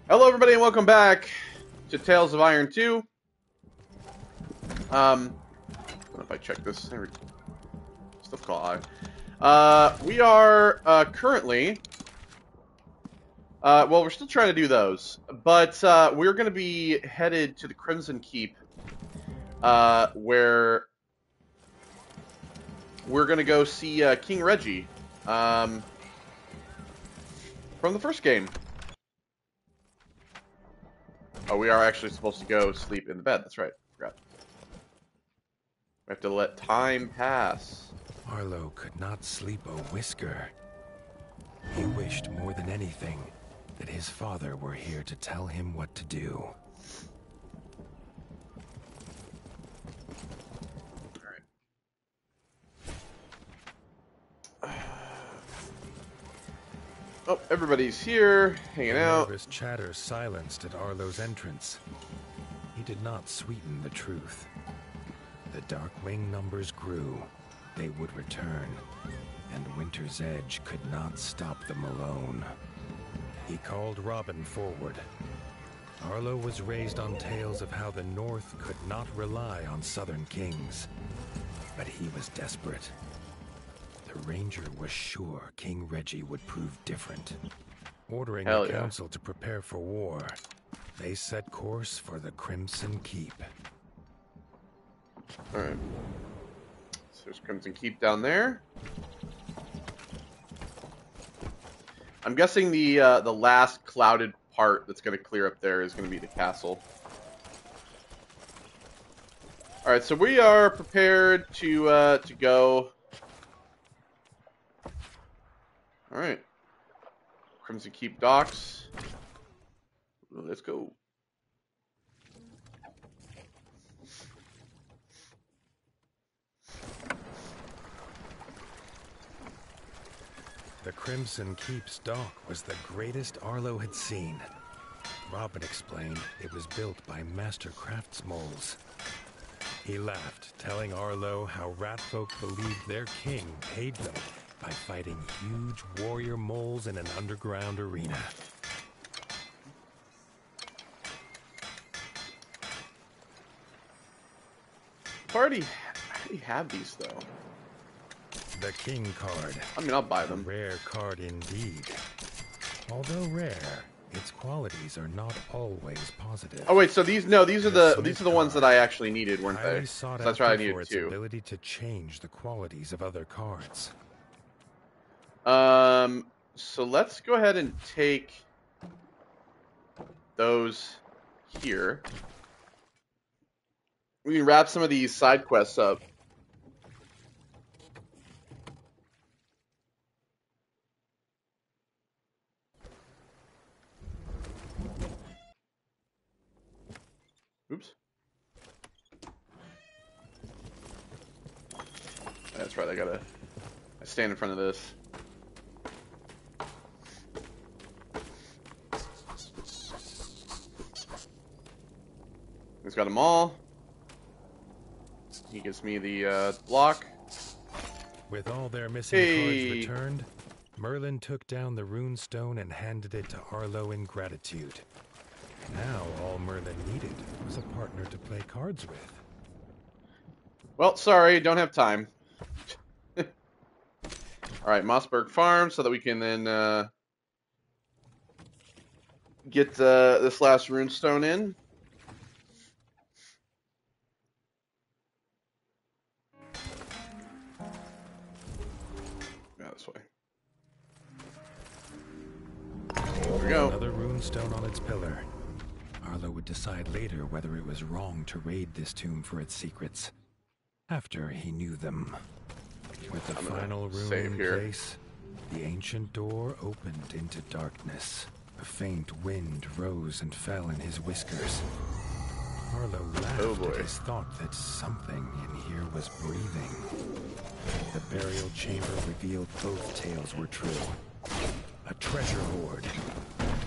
Hello, everybody, and welcome back to Tales of Iron 2. I don't know if I check this. Still call I. We are currently. Well, we're still trying to do those, but we're going to be headed to the Crimson Keep, where we're going to go see King Reggie from the first game. Oh, we are actually supposed to go sleep in the bed. That's right. Forgot. We have to let time pass. Arlo could not sleep a whisker. He wished more than anything that his father were here to tell him what to do. Oh, everybody's here, hanging out. Nervous chatter silenced at Arlo's entrance. He did not sweeten the truth. The Darkwing numbers grew. They would return, and Winter's Edge could not stop them alone. He called Robin forward. Arlo was raised on tales of how the North could not rely on Southern kings. But he was desperate. The Ranger was sure King Reggie would prove different. Ordering the council to prepare for war, they set course for the Crimson Keep. Alright. So there's Crimson Keep down there. I'm guessing the last clouded part that's going to clear up there is going to be the castle. Alright, so we are prepared to go. Alright. Crimson Keep docks. Let's go. The Crimson Keep's dock was the greatest Arlo had seen. Robin explained it was built by master craftsmoles. He laughed, telling Arlo how ratfolk believed their king paid them by fighting huge warrior moles in an underground arena. I already have these, though. The King card. I mean, I'll buy them. A rare card indeed. Although rare, its qualities are not always positive. Oh wait, so these are the ones that I actually needed, weren't they? So that's why I needed its two. Ability to change the qualities of other cards. So let's go ahead and take those here. We can wrap some of these side quests up. Oops. That's right, I stand in front of this. He's got them all. He gives me the block. With all their missing cards returned, Merlin took down the rune stone and handed it to Arlo in gratitude. Now all Merlin needed was a partner to play cards with. Well, sorry, don't have time. Alright, Mossberg Farm, so that we can then get this last runestone in. Yeah, this way. There we go. Another runestone on its pillar. Arlo would decide later whether it was wrong to raid this tomb for its secrets, after he knew them. With the final rune in place, the ancient door opened into darkness. A faint wind rose and fell in his whiskers. Arlo laughed at his thought that something in here was breathing. The burial chamber revealed both tales were true. A treasure hoard.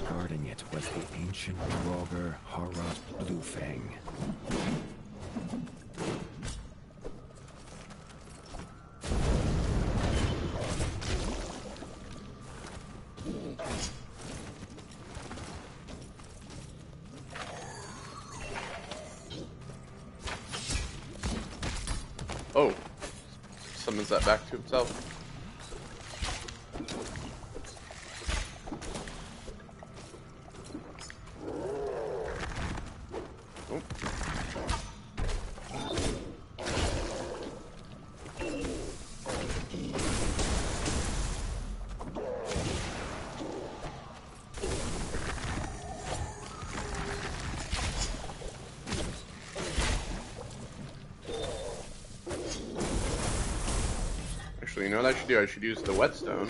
Guarding it was the ancient Draugr Harrot Bluefang. that back to himself. Oh. Actually, you know what I should do? I should use the whetstone.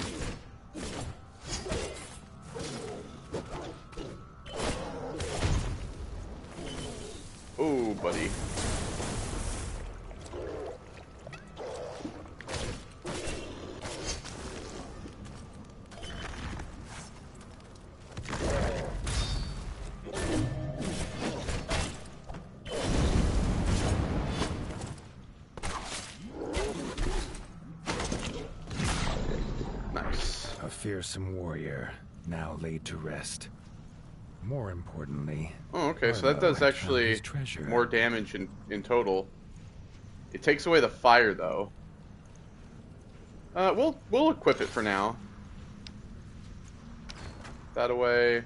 Oh, buddy. Nice. A fearsome warrior, now laid to rest. More importantly... Oh, okay, so that Arlo does had actually found his treasure. more damage in total. It takes away the fire, though. We'll equip it for now. That away.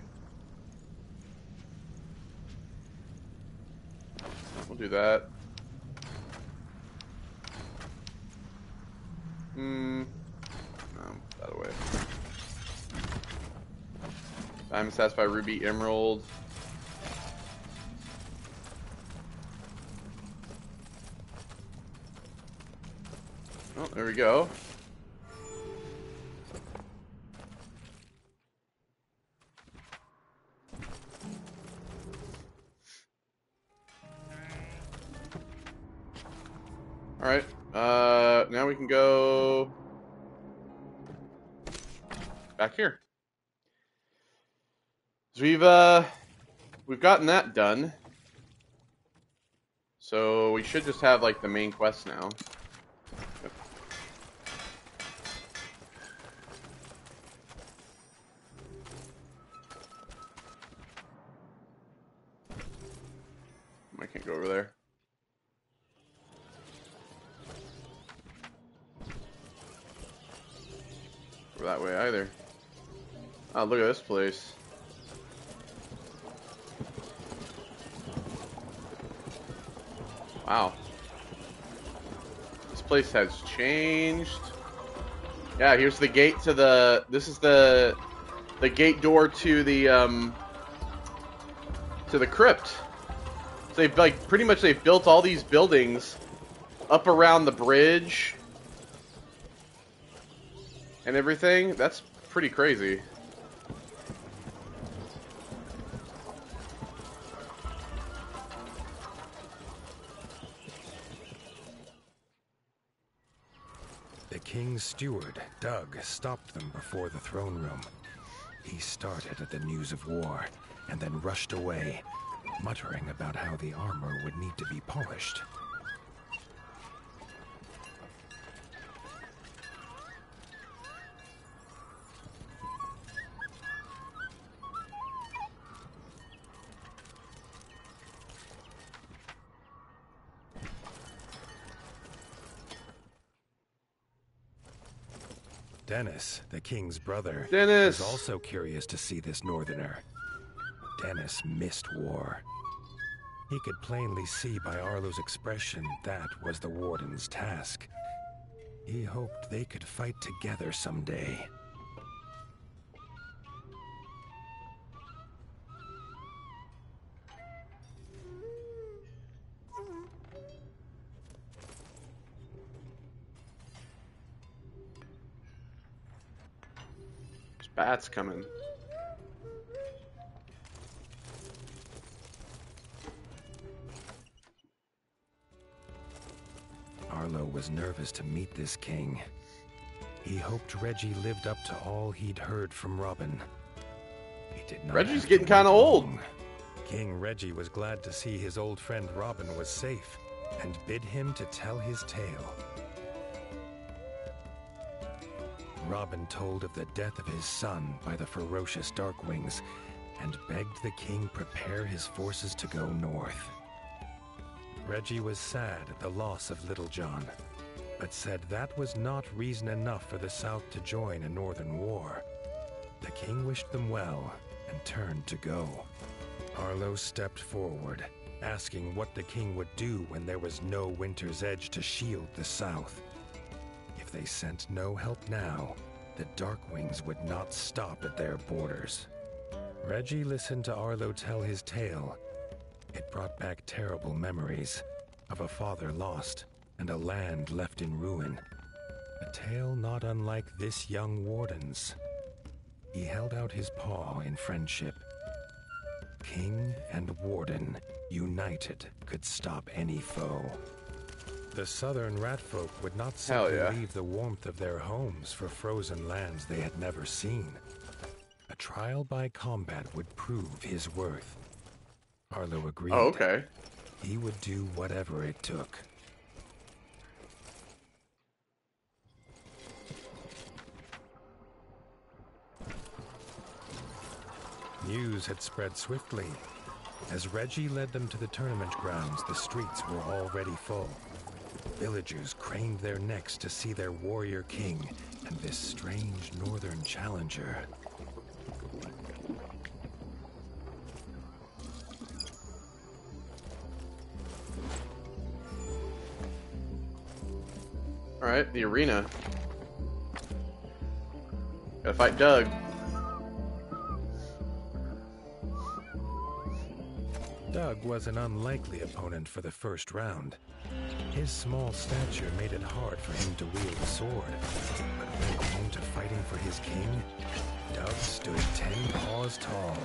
We'll do that. No, that away. Diamond Satisfy, Ruby, Emerald. Oh, there we go. Alright, now we can go back here. So we've gotten that done. So we should just have like the main quest now. Yep. I can't go over there. Go that way either. Oh, look at this place. Wow. This place has changed. Yeah, here's the gate to the... This is the gate door to the crypt. So they've, like, pretty much they've built all these buildings up around the bridge and everything. That's pretty crazy. The king's steward, Doug, stopped them before the throne room. He started at the news of war, and then rushed away, muttering about how the armor would need to be polished. Dennis, the king's brother, Dennis was also curious to see this northerner. Dennis missed war. He could plainly see by Arlo's expression that was the warden's task. He hoped they could fight together someday. Bats coming. Arlo was nervous to meet this king. He hoped Reggie lived up to all he'd heard from Robin. He did not. Reggie's have getting to wait kind of old. long. King Reggie was glad to see his old friend Robin was safe, and bid him to tell his tale. Robin told of the death of his son by the ferocious Darkwings, and begged the king prepare his forces to go north. Reggie was sad at the loss of Little John, but said that was not reason enough for the South to join a northern war. The king wished them well and turned to go. Arlo stepped forward, asking what the king would do when there was no Winter's Edge to shield the South. If they sent no help now, the Darkwings would not stop at their borders. Reggie listened to Arlo tell his tale. It brought back terrible memories of a father lost and a land left in ruin. A tale not unlike this young warden's. He held out his paw in friendship. King and warden, united, could stop any foe. The southern ratfolk would not simply leave the warmth of their homes for frozen lands they had never seen. A trial by combat would prove his worth. Arlo agreed. Oh, okay. He would do whatever it took. News had spread swiftly. As Reggie led them to the tournament grounds, the streets were already full. Villagers craned their necks to see their warrior king and this strange northern challenger. Alright, the arena. Gotta fight Doug. Doug was an unlikely opponent for the first round. His small stature made it hard for him to wield a sword. But when it came to fighting for his king, Doug stood 10 paws tall.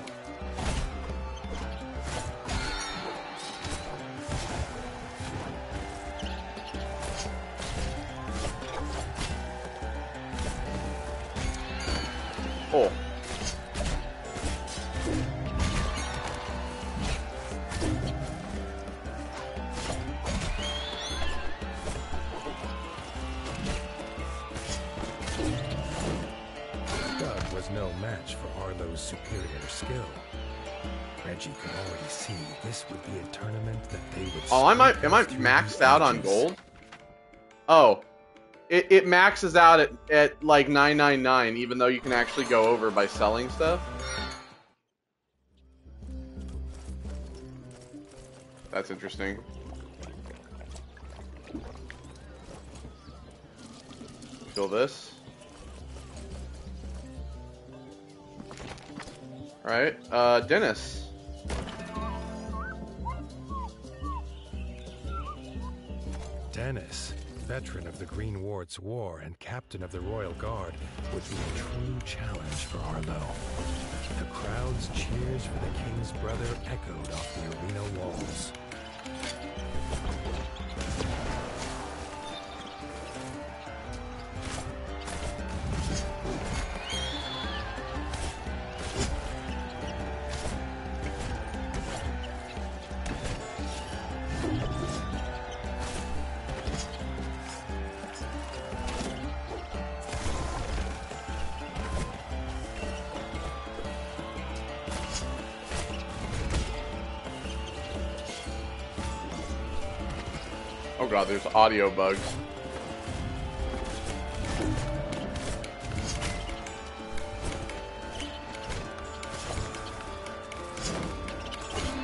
Oh. Doug was no match for Arlo's superior skill. Reggie could already see this would be a tournament that they would... Oh, am I maxed out on gold? Oh. It maxes out at like 999, even though you can actually go over by selling stuff. That's interesting. Kill this. Alright, Dennis. Dennis, veteran of the Green Ward's War and captain of the Royal Guard, would be a true challenge for Arlo. The crowd's cheers for the king's brother echoed off the arena walls. Oh god, there's audio bugs.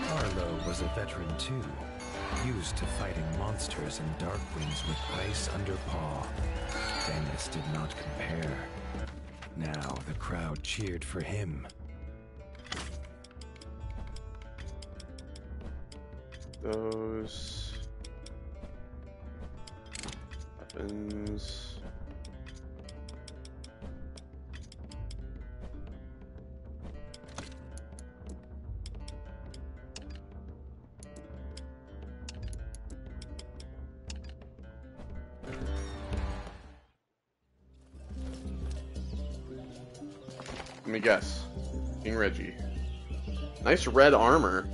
Arlo was a veteran too, used to fighting monsters and Darkwings with ice under paw. Dennis did not compare. Now the crowd cheered for him. Those weapons. Let me guess. King Reggie. Nice red armor.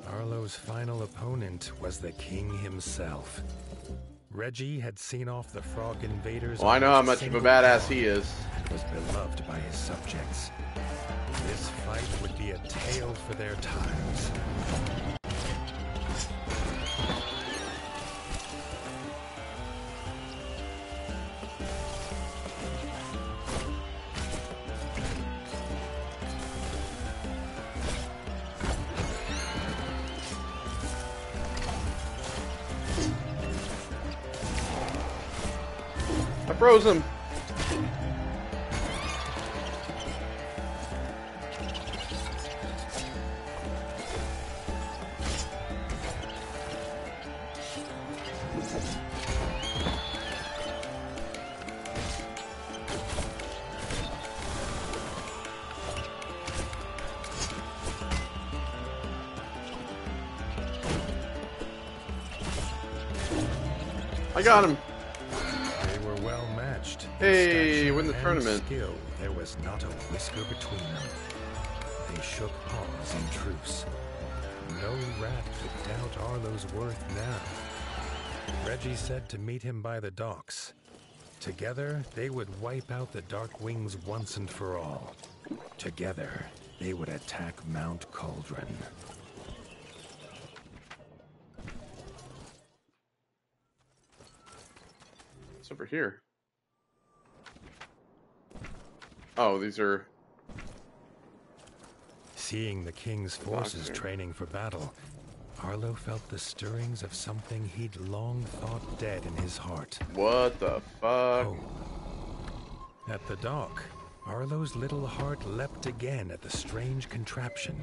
Arlo's final opponent was the king himself. Reggie had seen off the frog invaders. Well, I know how much of a badass he is. And was beloved by his subjects. This fight would be a tale for their times. I froze him. I got him. They were well matched. Hey, In win the stature tournament. and skill, there was not a whisker between them. They shook paws in truce. No rat could doubt Arlo's worth now. Reggie said to meet him by the docks. Together, they would wipe out the Dark Wings once and for all. Together, they would attack Mount Cauldron. What's over here? Oh, these are... Seeing the king's forces Boxer. training for battle, Arlo felt the stirrings of something he'd long thought dead in his heart. What the fuck? Oh. At the dock, Arlo's little heart leapt again at the strange contraption.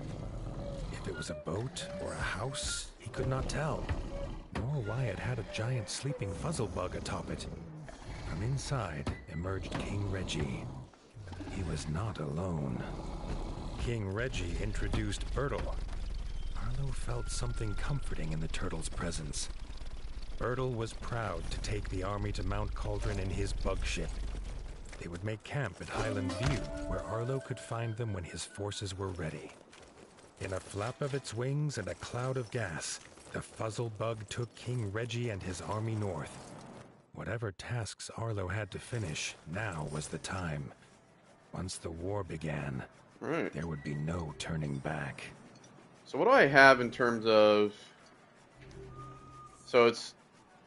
If it was a boat or a house, he could not tell, nor why it had a giant sleeping fuzzlebug atop it. From inside emerged King Reggie. He was not alone. King Reggie introduced Bertil. Arlo felt something comforting in the turtle's presence. Bertil was proud to take the army to Mount Cauldron in his bug ship. They would make camp at Highland View, where Arlo could find them when his forces were ready. In a flap of its wings and a cloud of gas, the fuzzlebug took King Reggie and his army north. Whatever tasks Arlo had to finish, now was the time. Once the war began, Right. there would be no turning back. So what do I have in terms of... So it's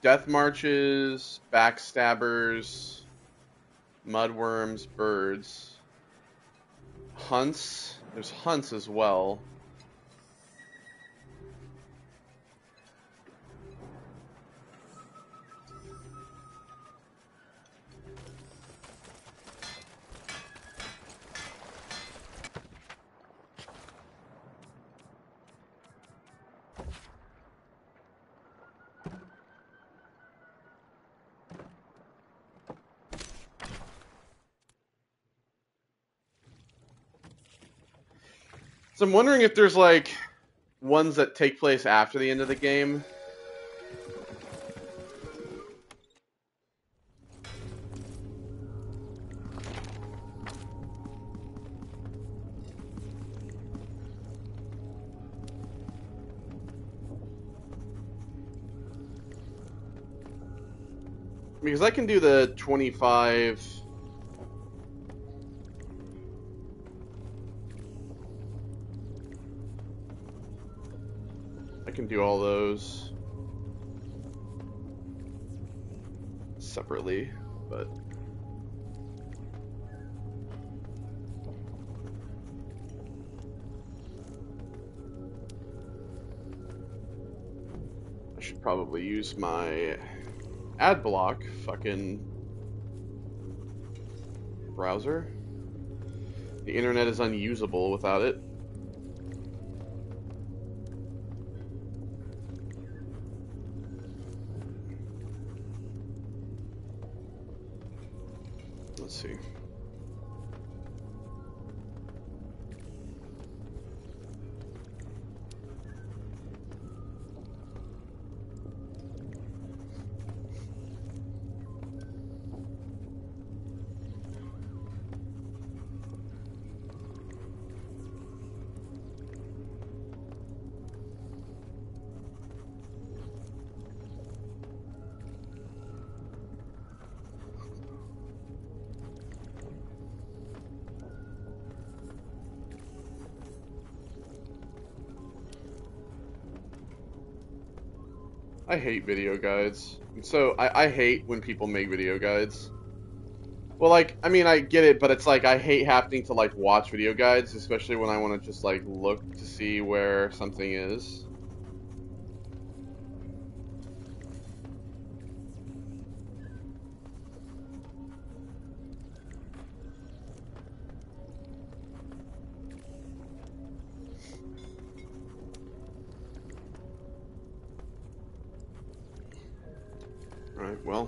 death marches, backstabbers, mudworms, birds, hunts. There's hunts as well. So I'm wondering if there's like ones that take place after the end of the game. Because I can do the 25... I can do all those separately, but I should probably use my ad block fucking browser. The internet is unusable without it. Let's see. I hate video guides. So I hate when people make video guides. Well, like, I mean, I get it, but it's like I hate having to like watch video guides, especially when I want to just like look to see where something is. Right, well,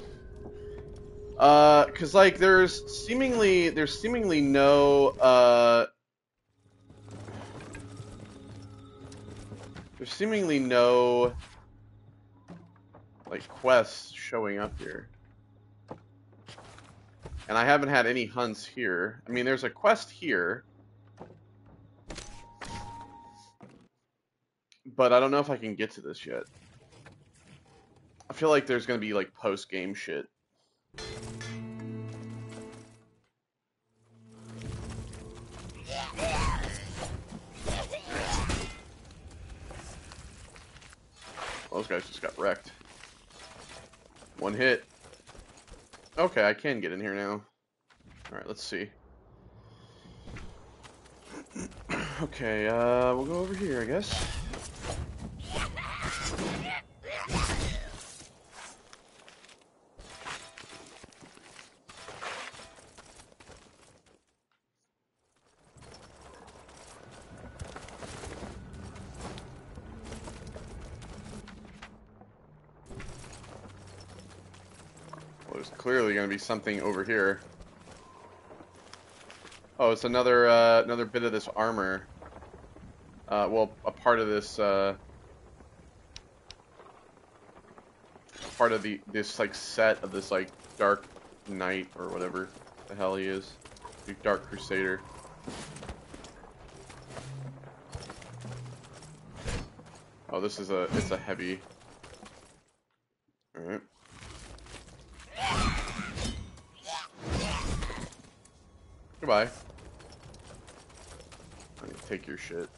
cause like there's seemingly no like quests showing up here, and I haven't had any hunts here. I mean, there's a quest here, but I don't know if I can get to this yet. I feel like there's gonna be like post-game shit. Those guys just got wrecked. One hit. Okay, I can get in here now. Alright, let's see. Okay, we'll go over here, I guess. There's clearly going to be something over here. Oh, it's another another bit of this armor. Well, a part of this part of this like set of this like Dark Knight or whatever the hell he is, the Dark Crusader. Oh, this is it's a heavy. All right. Goodbye. I'm gonna take your shit.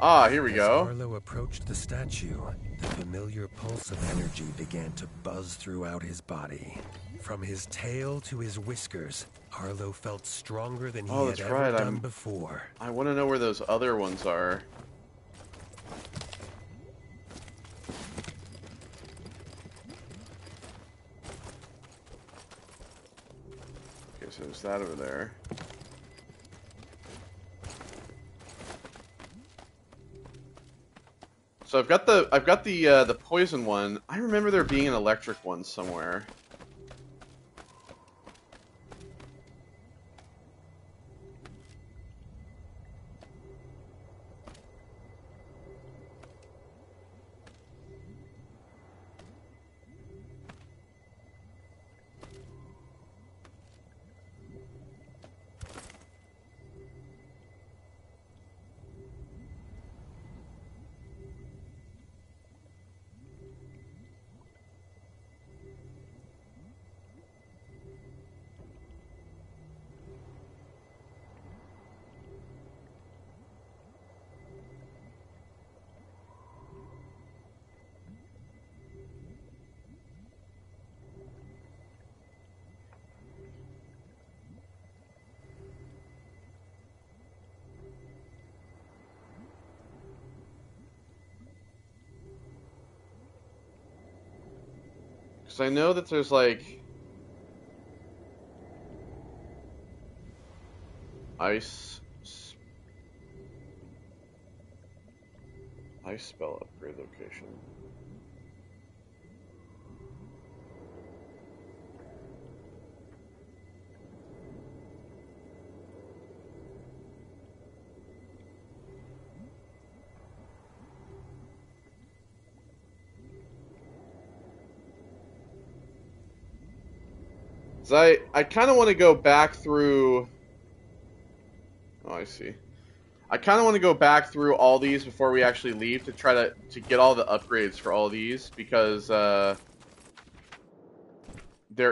Ah, here we go. As Arlo approached the statue, the familiar pulse of energy began to buzz throughout his body. From his tail to his whiskers, Arlo felt stronger than he had ever done before. I want to know where those other ones are. Okay, so there's that over there. So I've got the poison one. I remember there being an electric one somewhere. Because I know that there's like ice spell upgrade location. I kind of want to go back through. Oh, I see. I kind of want to go back through all these before we actually leave to try to get all the upgrades for all these, because there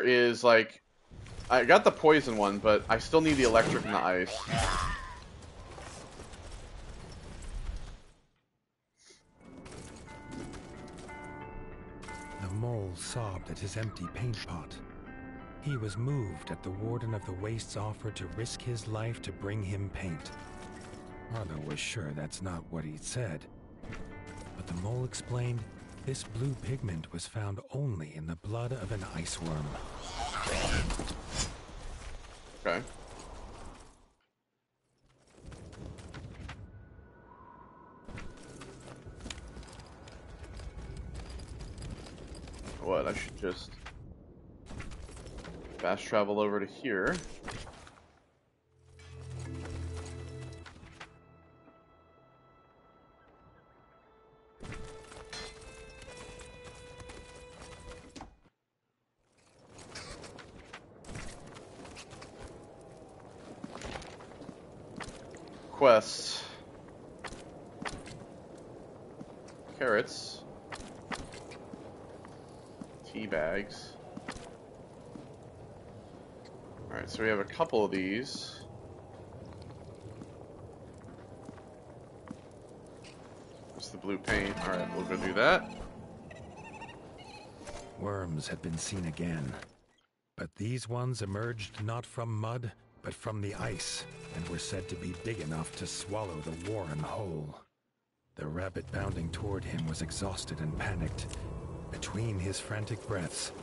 is like, I got the poison one, but I still need the electric and the ice. mole sobbed at his empty paint pot. He was moved at the Warden of the Waste's offer to risk his life to bring him paint. Arlo was sure that's not what he'd said. But the mole explained this blue pigment was found only in the blood of an ice worm. Okay. What, I should just fast travel over to here. Quests. Carrots. Tea bags. Alright, so we have a couple of these. What's the blue paint? Alright, we'll go do that. Worms had been seen again. But these ones emerged not from mud, but from the ice, and were said to be big enough to swallow the Warren whole. The rabbit bounding toward him was exhausted and panicked. Between his frantic breaths,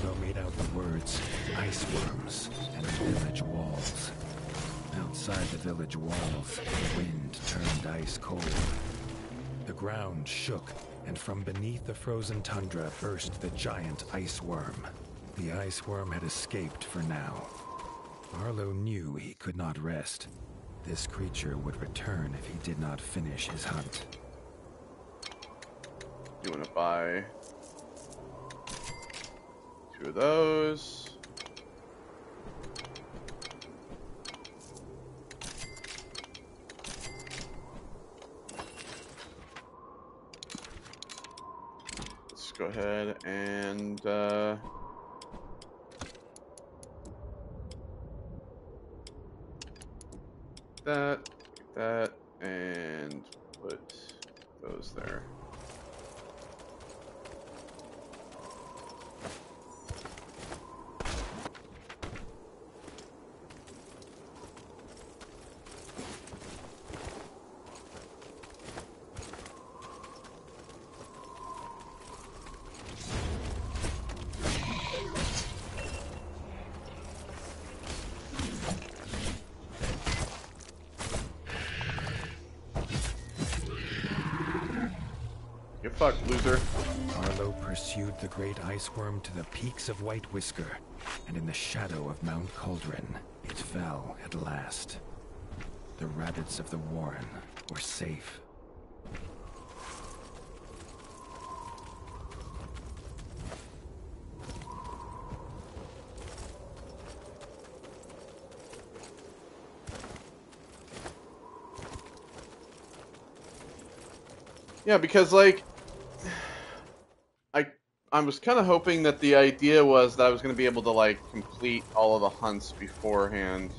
Arlo made out the words, ice worms and village walls. Outside the village walls, the wind turned ice cold. The ground shook, and from beneath the frozen tundra burst the giant ice worm. The ice worm had escaped for now. Arlo knew he could not rest. This creature would return if he did not finish his hunt. You want to buy 2 of those. Let's go ahead and that, and put those there. Get fucked, loser. Arlo pursued the great ice worm to the peaks of White Whisker, and in the shadow of Mount Cauldron, it fell at last. The rabbits of the Warren were safe. Yeah, because like I was kind of hoping that the idea was that I was going to be able to like complete all of the hunts beforehand.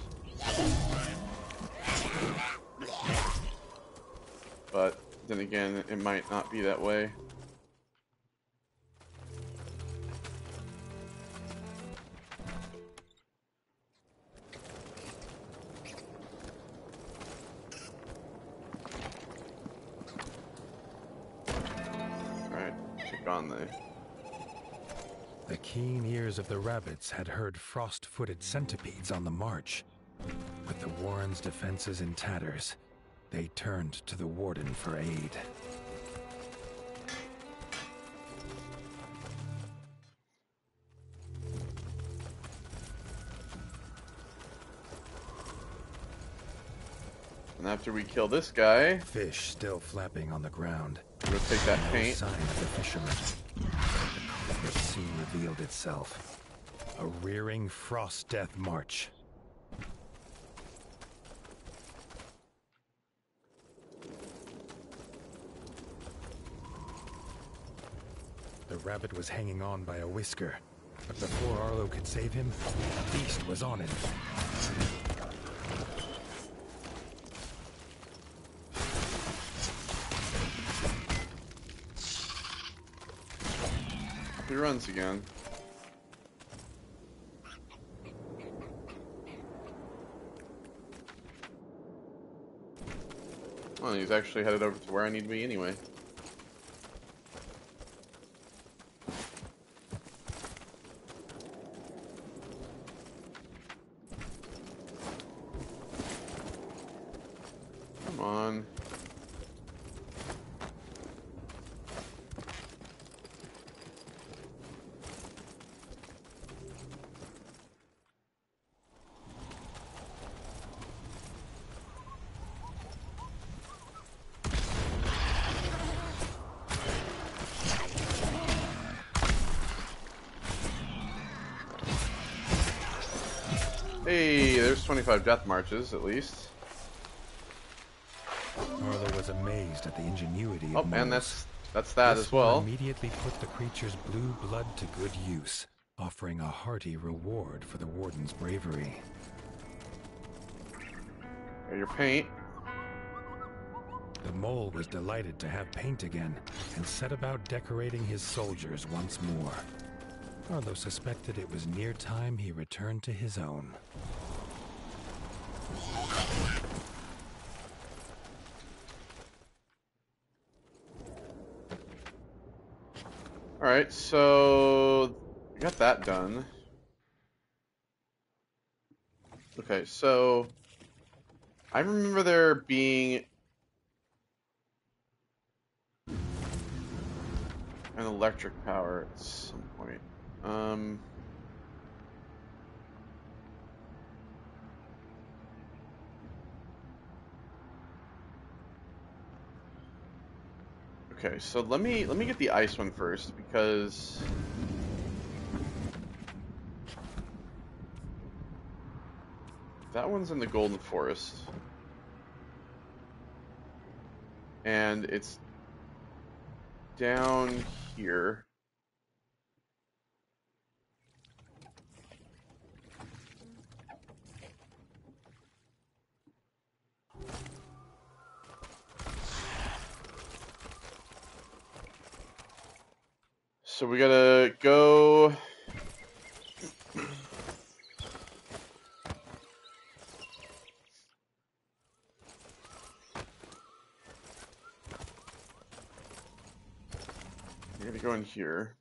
But then again, it might not be that way. Alright, take on The keen ears of the rabbits had heard frost-footed centipedes on the march. With the Warren's defenses in tatters, they turned to the Warden for aid. And after we kill this guy, Fish still flapping on the ground. we'll take that No paint. sign of the fisherman. The culprit soon revealed itself. A rearing frost death march. The rabbit was hanging on by a whisker, but before Arlo could save him, the beast was on him. He runs again. Oh, he's actually headed over to where I need to be anyway. Come on. Hey, there's 25 death marches, at least. Arlo was amazed at the ingenuity Oh, of and moles. that's that This as well. one immediately put the creature's blue blood to good use, offering a hearty reward for the warden's bravery. Got your paint. The mole was delighted to have paint again, and set about decorating his soldiers once more. Arlo suspected it was near time he returned to his own. Alright, so I got that done. Okay, so I remember there being an electric power at some point. Okay, so let me get the ice one first because that one's in the Golden Forest. And it's down here. So we gotta go. We're gonna go in here.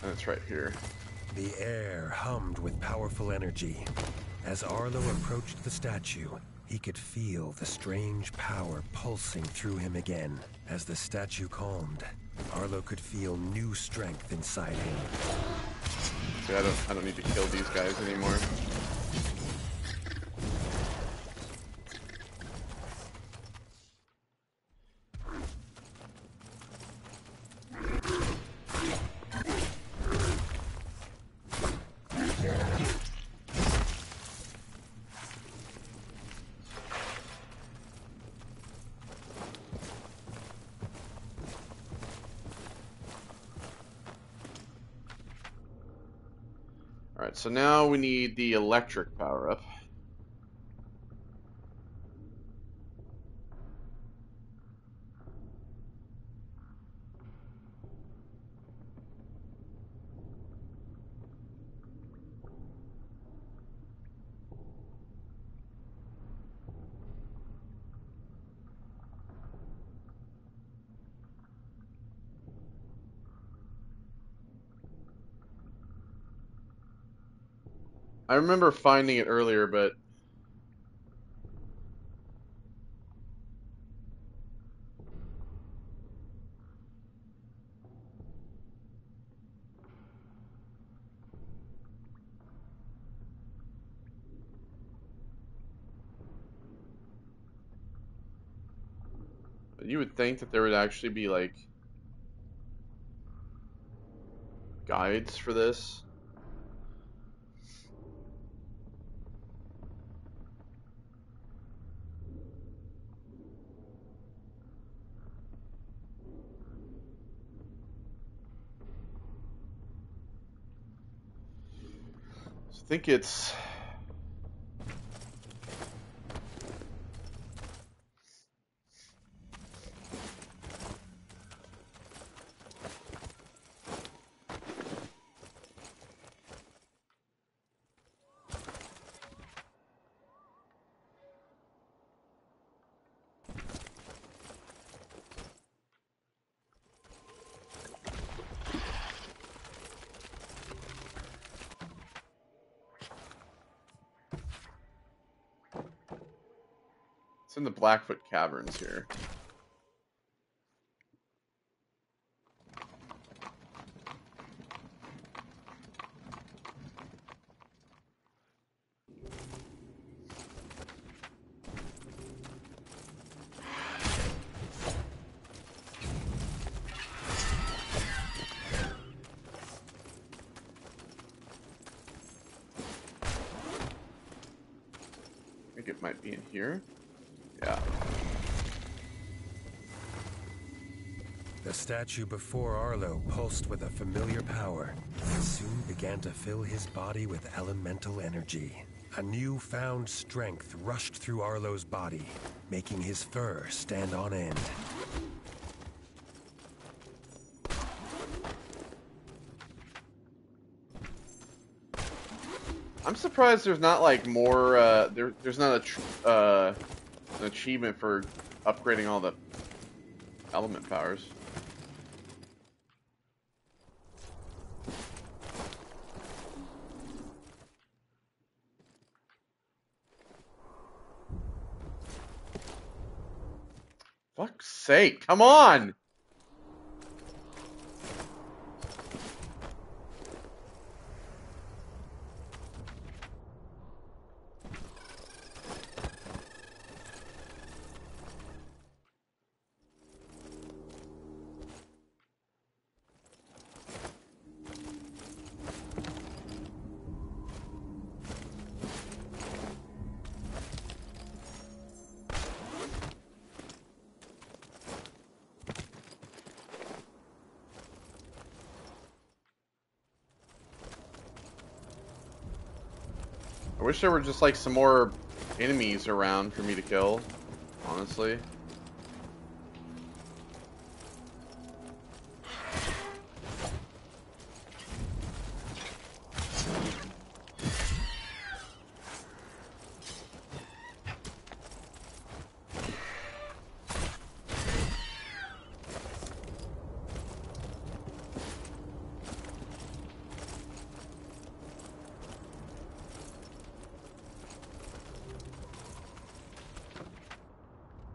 And it's right here. The air hummed with powerful energy. As Arlo approached the statue, he could feel the strange power pulsing through him again. As the statue calmed, Arlo could feel new strength inside him. See, I don't need to kill these guys anymore. Alright, so now we need the electric power up. I remember finding it earlier, but you would think that there would actually be like guides for this. think it's... It's in the Blackfoot Caverns here. I think it might be in here. Yeah. The statue before Arlo pulsed with a familiar power and soon began to fill his body with elemental energy. A newfound strength rushed through Arlo's body, making his fur stand on end. I'm surprised there's not like more. There's not an achievement for upgrading all the element powers. Fuck's sake! Come on! I wish there were just like some more enemies around for me to kill, honestly.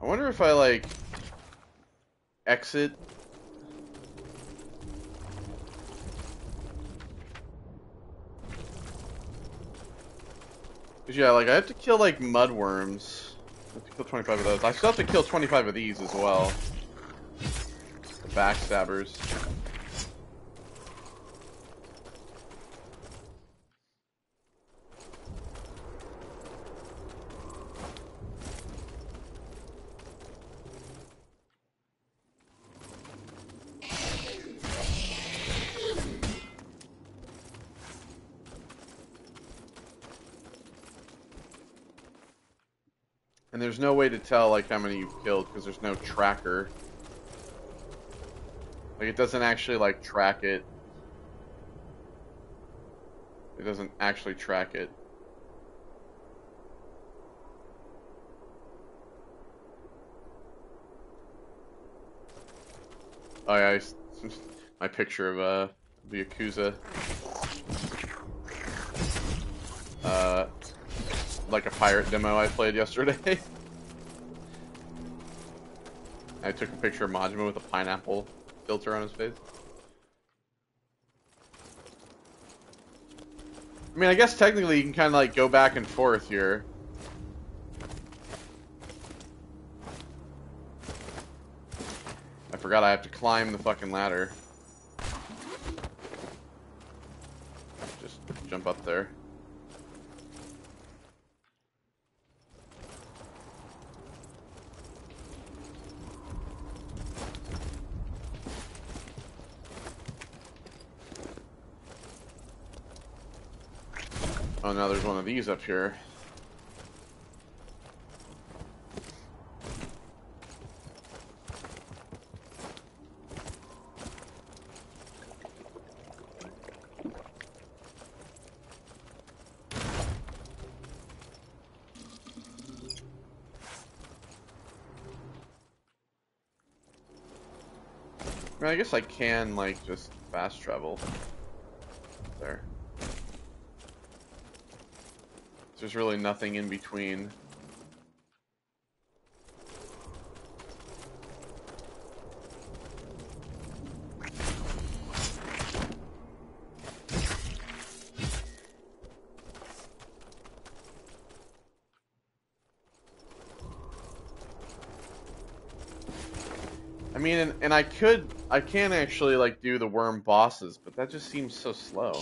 I wonder if I like exit. Cause yeah, like I have to kill like mudworms. I have to kill 25 of those. I still have to kill 25 of these as well. The backstabbers. And there's no way to tell like how many you've killed because there's no tracker. Like it doesn't actually like track it. It doesn't actually track it. Oh yeah, my picture of the Yakuza. Like a pirate demo I played yesterday. I took a picture of Majima with a pineapple filter on his face. I mean, I guess technically you can kind of like go back and forth here. I forgot I have to climb the fucking ladder. Just jump up there. Oh, now there's one of these up here. I mean, I guess I can, like, just fast travel. There. There's really nothing in between. I mean, and I can actually, like, do the worm bosses, but that just seems so slow.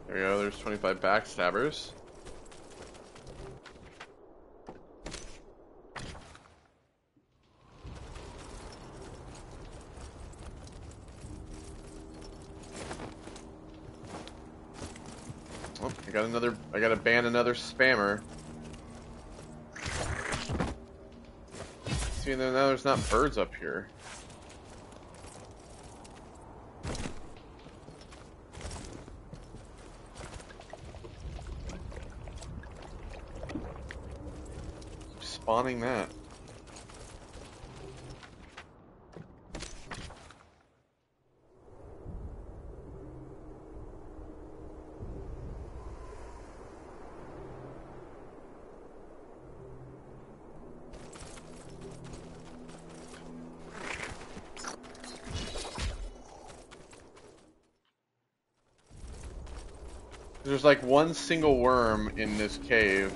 There we go, there's 25 backstabbers. Oh, I gotta ban another spammer. See, now there's not birds up here. Keep spawning that. There's like one single worm in this cave.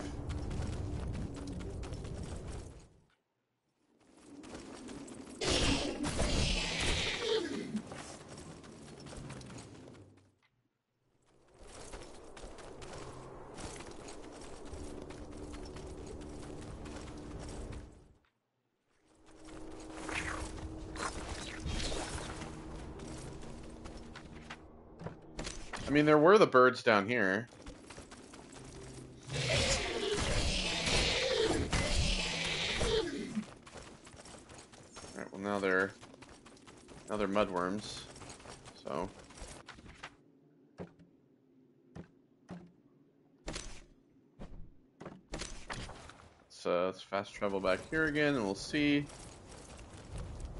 I mean, there were the birds down here. Alright, well now they're mudworms. So let's fast travel back here again and we'll see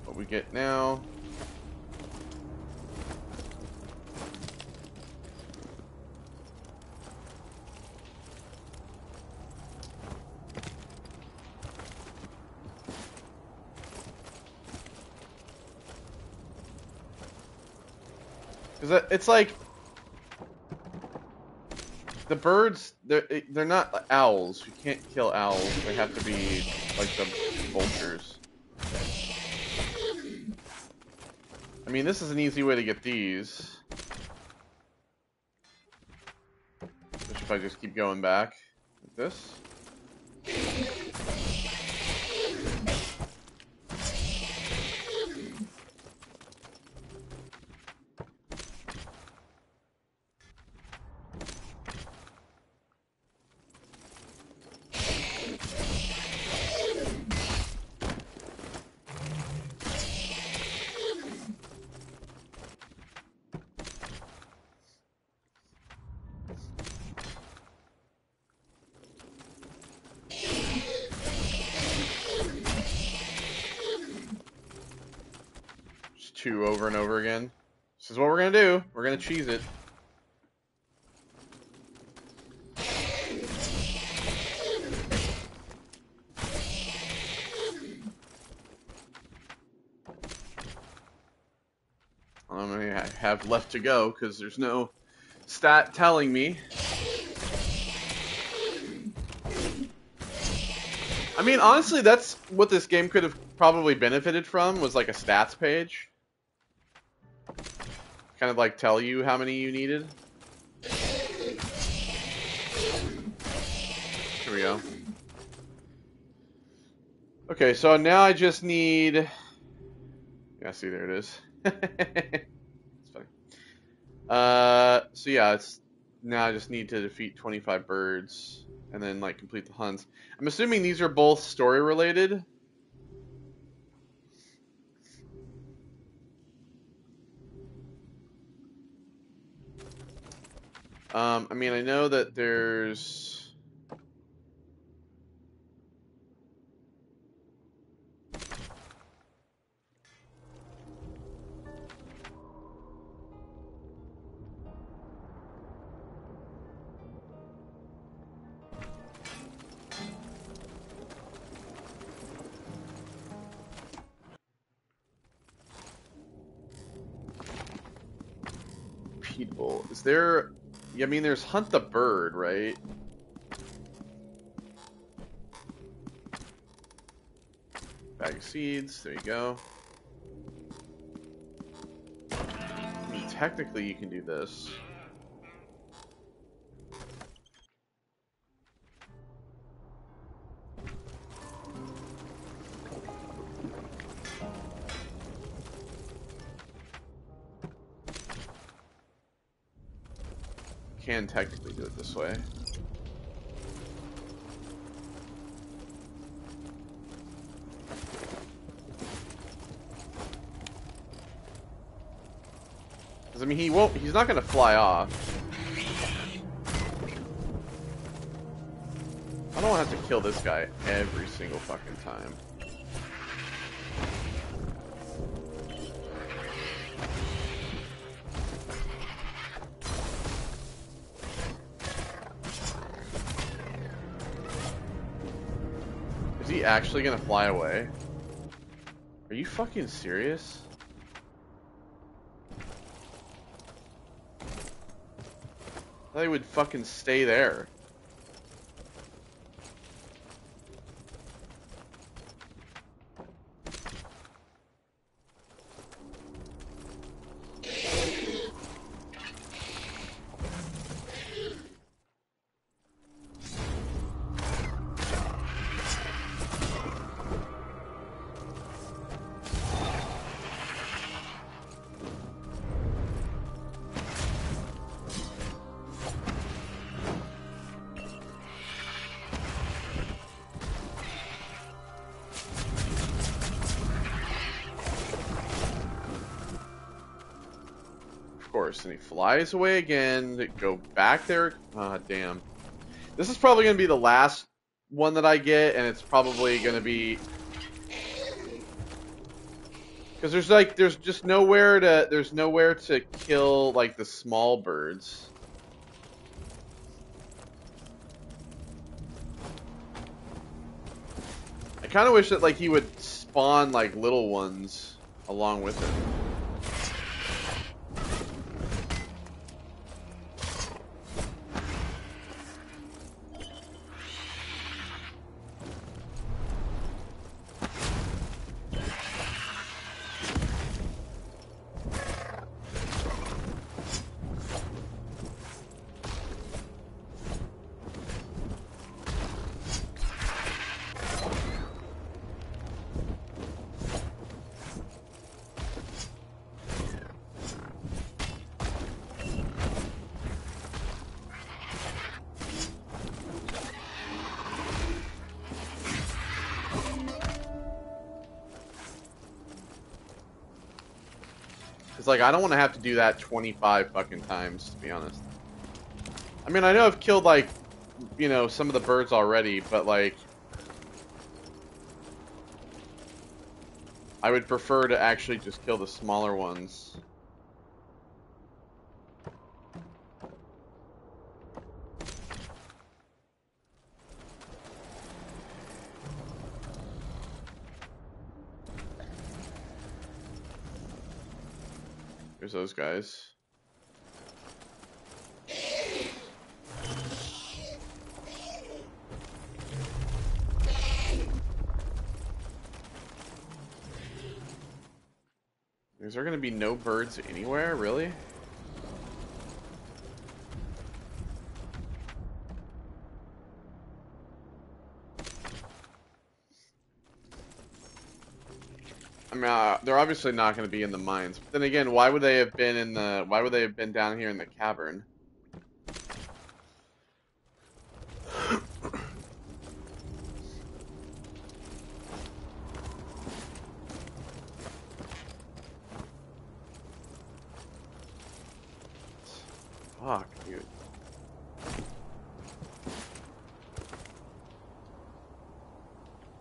what we get now. Because it's like the birds, they're not owls. You can't kill owls. They have to be like the vultures. I mean, this is an easy way to get these. Which if I just keep going back like this. Two over and over again. This is what we're gonna do. We're gonna cheese it. How many I have left to go because there's no stat telling me. I mean, honestly, that's what this game could have probably benefited from, was like a stats page. kind of like tell you how many you needed. Here we go. Okay, so now I just need... Yeah, see, there it is. It's funny. So yeah, it's now I just need to defeat 25 birds and then like complete the hunts. I'm assuming these are both story related. I mean, I know that there's... repeatable. Is there... Yeah, I mean, there's Hunt the Bird, right? Bag of seeds. There you go. I mean, technically, you can do this. Can technically do it this way. Because I mean, he's not gonna fly off. I don't have to kill this guy every single fucking time. Is he actually gonna fly away? Are you fucking serious? I thought he would fucking stay there. And he flies away again to go back there. Ah, damn. This is probably going to be the last one that I get, and it's probably going to be... Because there's just nowhere to kill, like, the small birds. I kind of wish that, like, he would spawn, like, little ones along with him. It's like, I don't want to have to do that 25 fucking times, to be honest. I mean, I know I've killed, like, you know, some of the birds already, but, like, I would prefer to actually just kill the smaller ones. There's those guys. Is there gonna be no birds anywhere, really? I mean, they're obviously not going to be in the mines. But then again, why would they have been in the? Why would they have been down here in the cavern? Fuck, dude.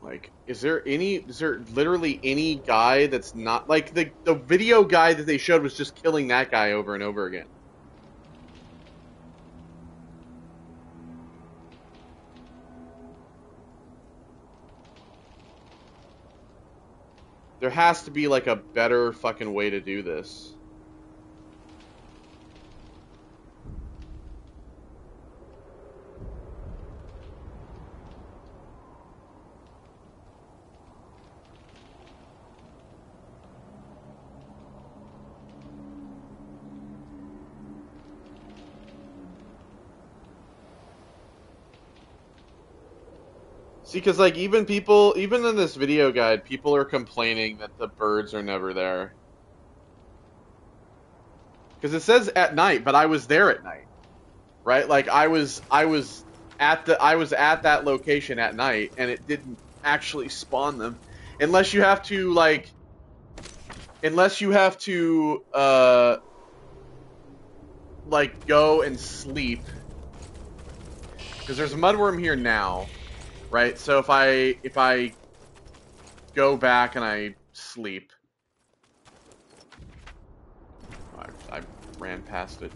Like, is there literally any guy that's not, like, the video guy that they showed was just killing that guy over and over again. There has to be, like, a better fucking way to do this. See, because, like, even in this video guide, people are complaining that the birds are never there. Because it says at night, but I was there at night, right? Like, I was at that location at night, and it didn't actually spawn them, unless you have to like go and sleep. Because there's a mudworm here now. Right, so if I go back and I sleep, I ran past it.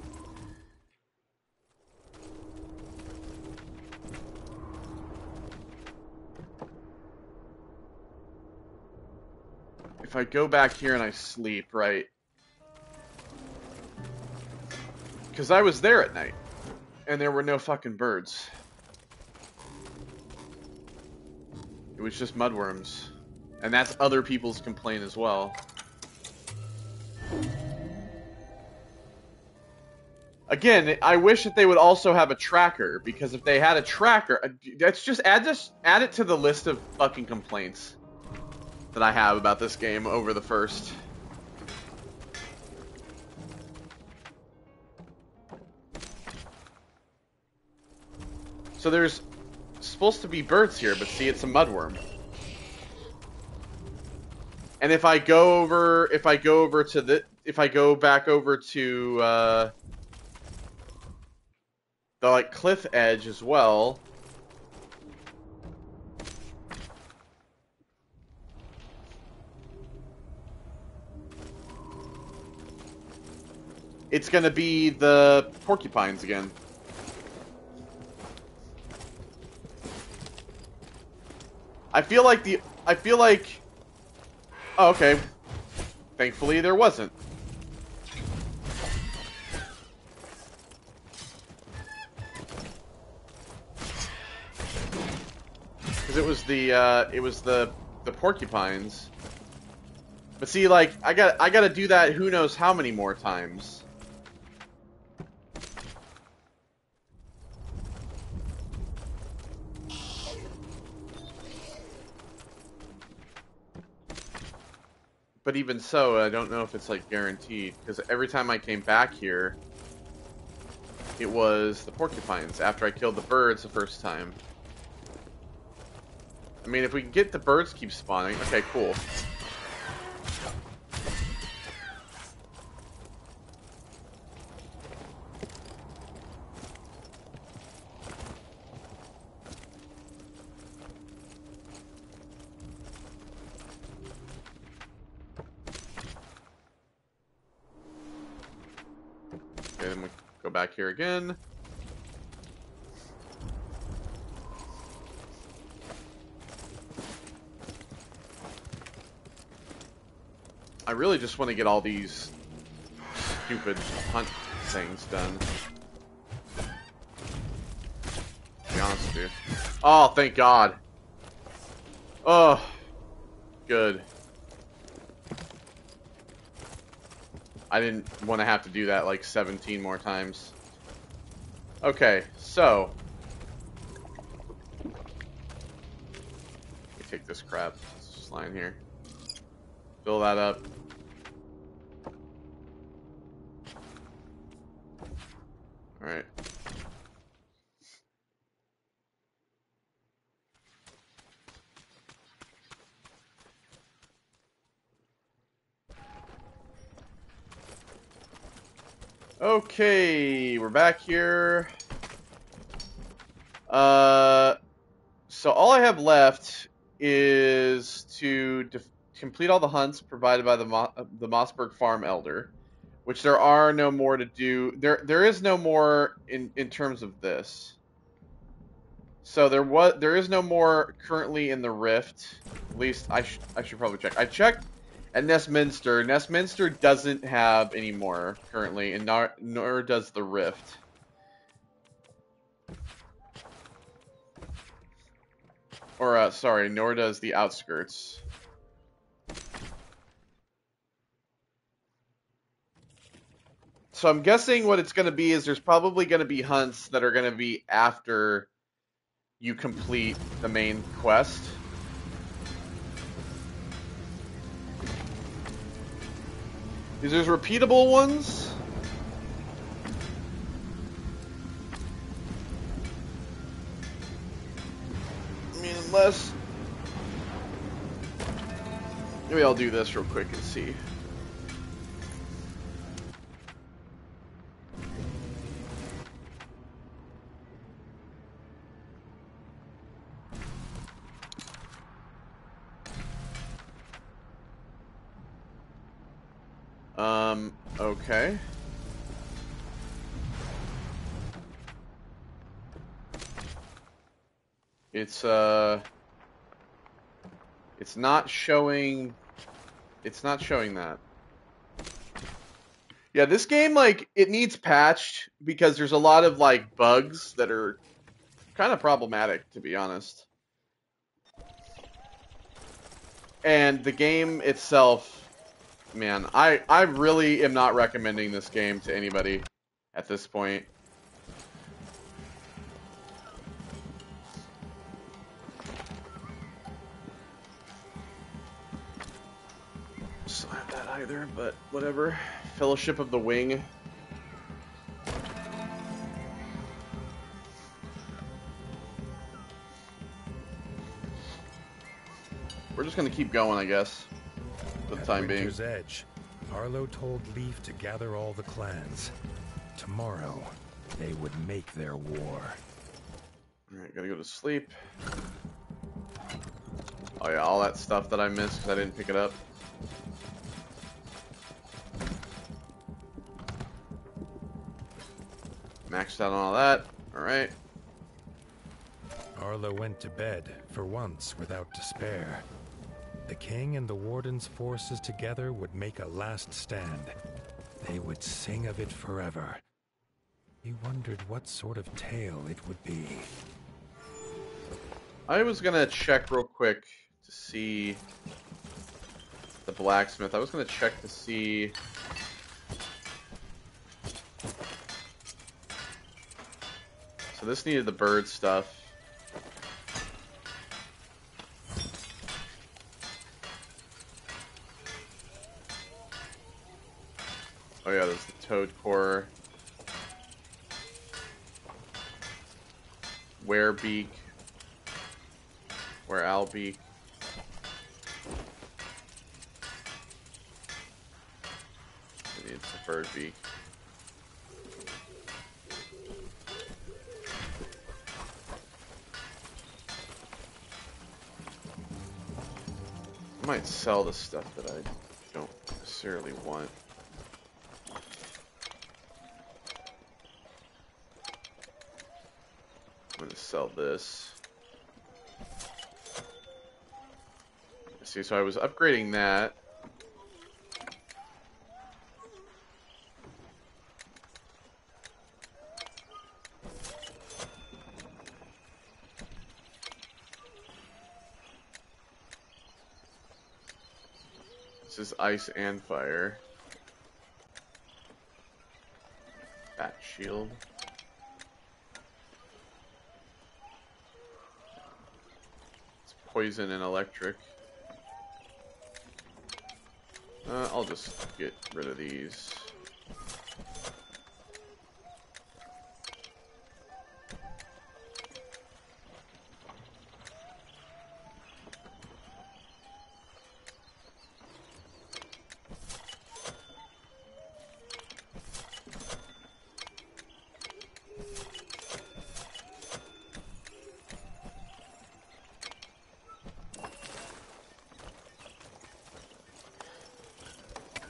If I go back here and I sleep, right? Because I was there at night, and there were no fucking birds. It was just mudworms. And that's other people's complaint as well. Again, I wish that they would also have a tracker, because if they had a tracker, that's just add it to the list of fucking complaints that I have about this game over the first. So there's supposed to be birds here, but see, it's a mudworm. And if I go back over to the like cliff edge as well, it's gonna be the porcupines again. I feel like, oh, okay. Thankfully there wasn't. Because it was the porcupines. But see, like, I gotta do that who knows how many more times. But even so, I don't know if it's, like, guaranteed. Because every time I came back here, it was the porcupines after I killed the birds the first time. I mean, if we can get the birds keep spawning, okay, cool. Okay, then we go back here again. I really just want to get all these stupid hunt things done. To be honest with you. Oh, thank God. Oh, good. I didn't want to have to do that like 17 more times. Okay, so let me take this crap. It's just lying here. Fill that up. All right. Okay, we're back here. So all I have left is to complete all the hunts provided by the Mossberg Farm Elder, which there are no more to do. There is no more in terms of this. So there is no more currently in the Rift. At least I should probably check. I checked at Nestminster. Nestminster doesn't have any more currently, and nor does the Rift. Or sorry, nor does the Outskirts. So I'm guessing what it's going to be is there's probably going to be hunts that are going to be after you complete the main quest. Because there's repeatable ones. I mean, unless... Maybe I'll do this real quick and see. Okay. It's not showing that. Yeah, this game, like, it needs patched because there's a lot of, like, bugs that are kind of problematic, to be honest. And the game itself, man, I really am not recommending this game to anybody at this point. Just don't have that either, but whatever. Fellowship of the Wing. We're just gonna keep going, I guess, for the time being. Winter's Edge, Arlo told Leif to gather all the clans. Tomorrow, they would make their war. Alright, gotta go to sleep. Oh yeah, all that stuff that I missed because I didn't pick it up. Maxed out on all that. Alright. Arlo went to bed, for once without despair. The king and the warden's forces together would make a last stand. They would sing of it forever. He wondered what sort of tale it would be. I was gonna check real quick to see the blacksmith. I was gonna check to see... So this needed the bird stuff. Oh yeah, there's the toad core. Werebeak. Werealbeak. It needs the bird beak. I might sell the stuff that I don't necessarily want. I'm gonna sell this. See, so I was upgrading that. This is ice and fire. shield. It's poison and electric. I'll just get rid of these.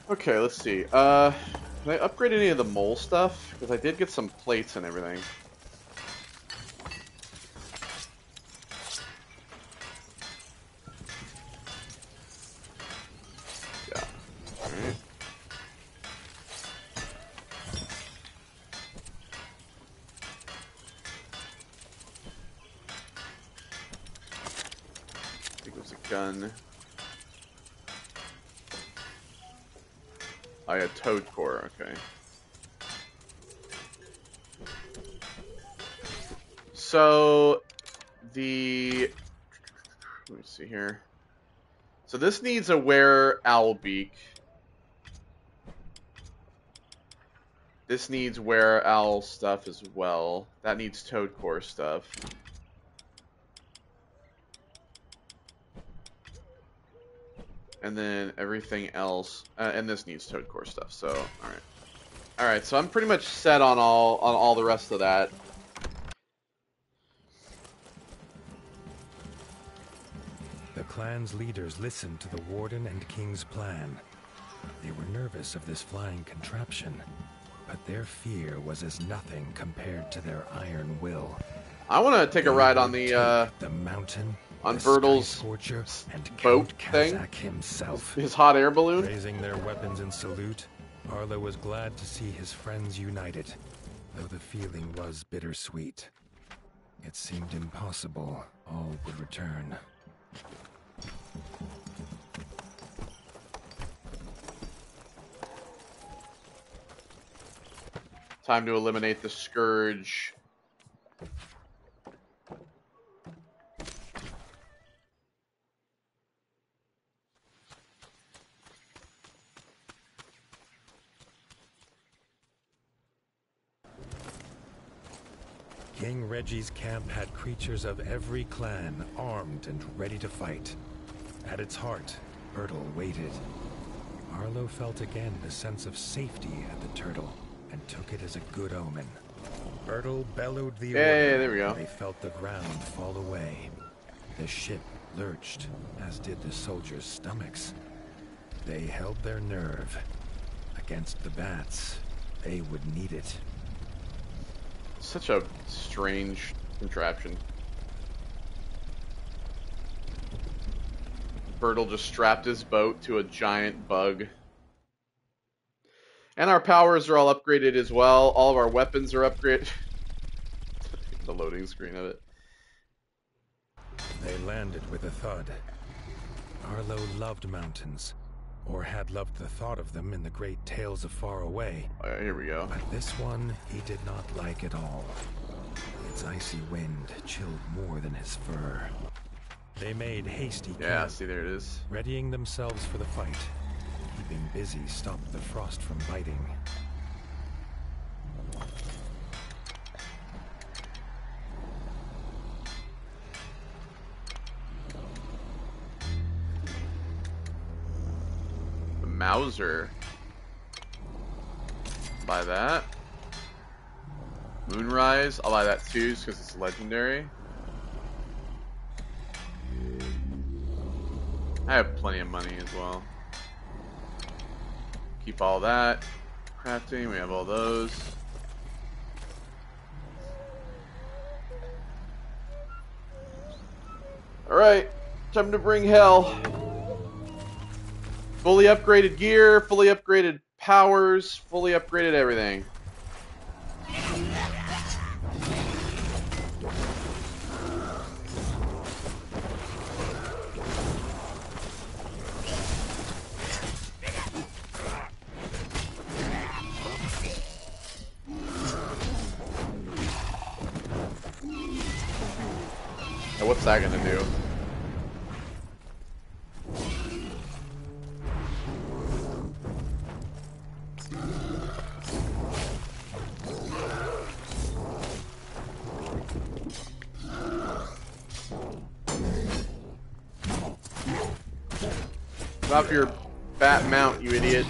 Okay, let's see. Can I upgrade any of the mole stuff? Because I did get some plates and everything. Yeah. Alright. I think it was a gun. Oh yeah, toad core, okay. So, let me see here. So this needs a were owl beak. This needs were owl stuff as well. That needs toad core stuff. And then everything else, and this needs toad core stuff. So, all right. So I'm pretty much set on all the rest of that. The clan's leaders listened to the warden and king's plan. They were nervous of this flying contraption, but their fear was as nothing compared to their iron will. I want to take a ride on the mountain. On Bertle's boat thing, himself. His hot air balloon. Raising their weapons in salute, Arlo was glad to see his friends united, though the feeling was bittersweet. It seemed impossible all would return. Time to eliminate the Scourge. King Reggie's camp had creatures of every clan, armed and ready to fight. At its heart, Bertle waited. Arlo felt again the sense of safety at the turtle, and took it as a good omen. Bertle bellowed the order. Hey, there we go. They felt the ground fall away. The ship lurched, as did the soldiers' stomachs. They held their nerve. Against the bats, they would need it. Such a strange contraption. Bertle just strapped his boat to a giant bug. And our powers are all upgraded as well. All of our weapons are upgraded. The loading screen of it. They landed with a thud. Arlo loved mountains, or had loved the thought of them in the great tales of far away. Oh, yeah, here we go. But this one he did not like at all. Its icy wind chilled more than his fur. They made hasty camp. Yeah, see, there it is. Readying themselves for the fight. Keeping busy stopped the frost from biting. The Mauser. Buy that. Moonrise, I'll buy that too, just because it's legendary. I have plenty of money as well. Keep all that. Crafting, we have all those. Alright, time to bring hell. Fully upgraded gear, fully upgraded powers, fully upgraded everything. what's that gonna do? Off your bat mount, you idiot.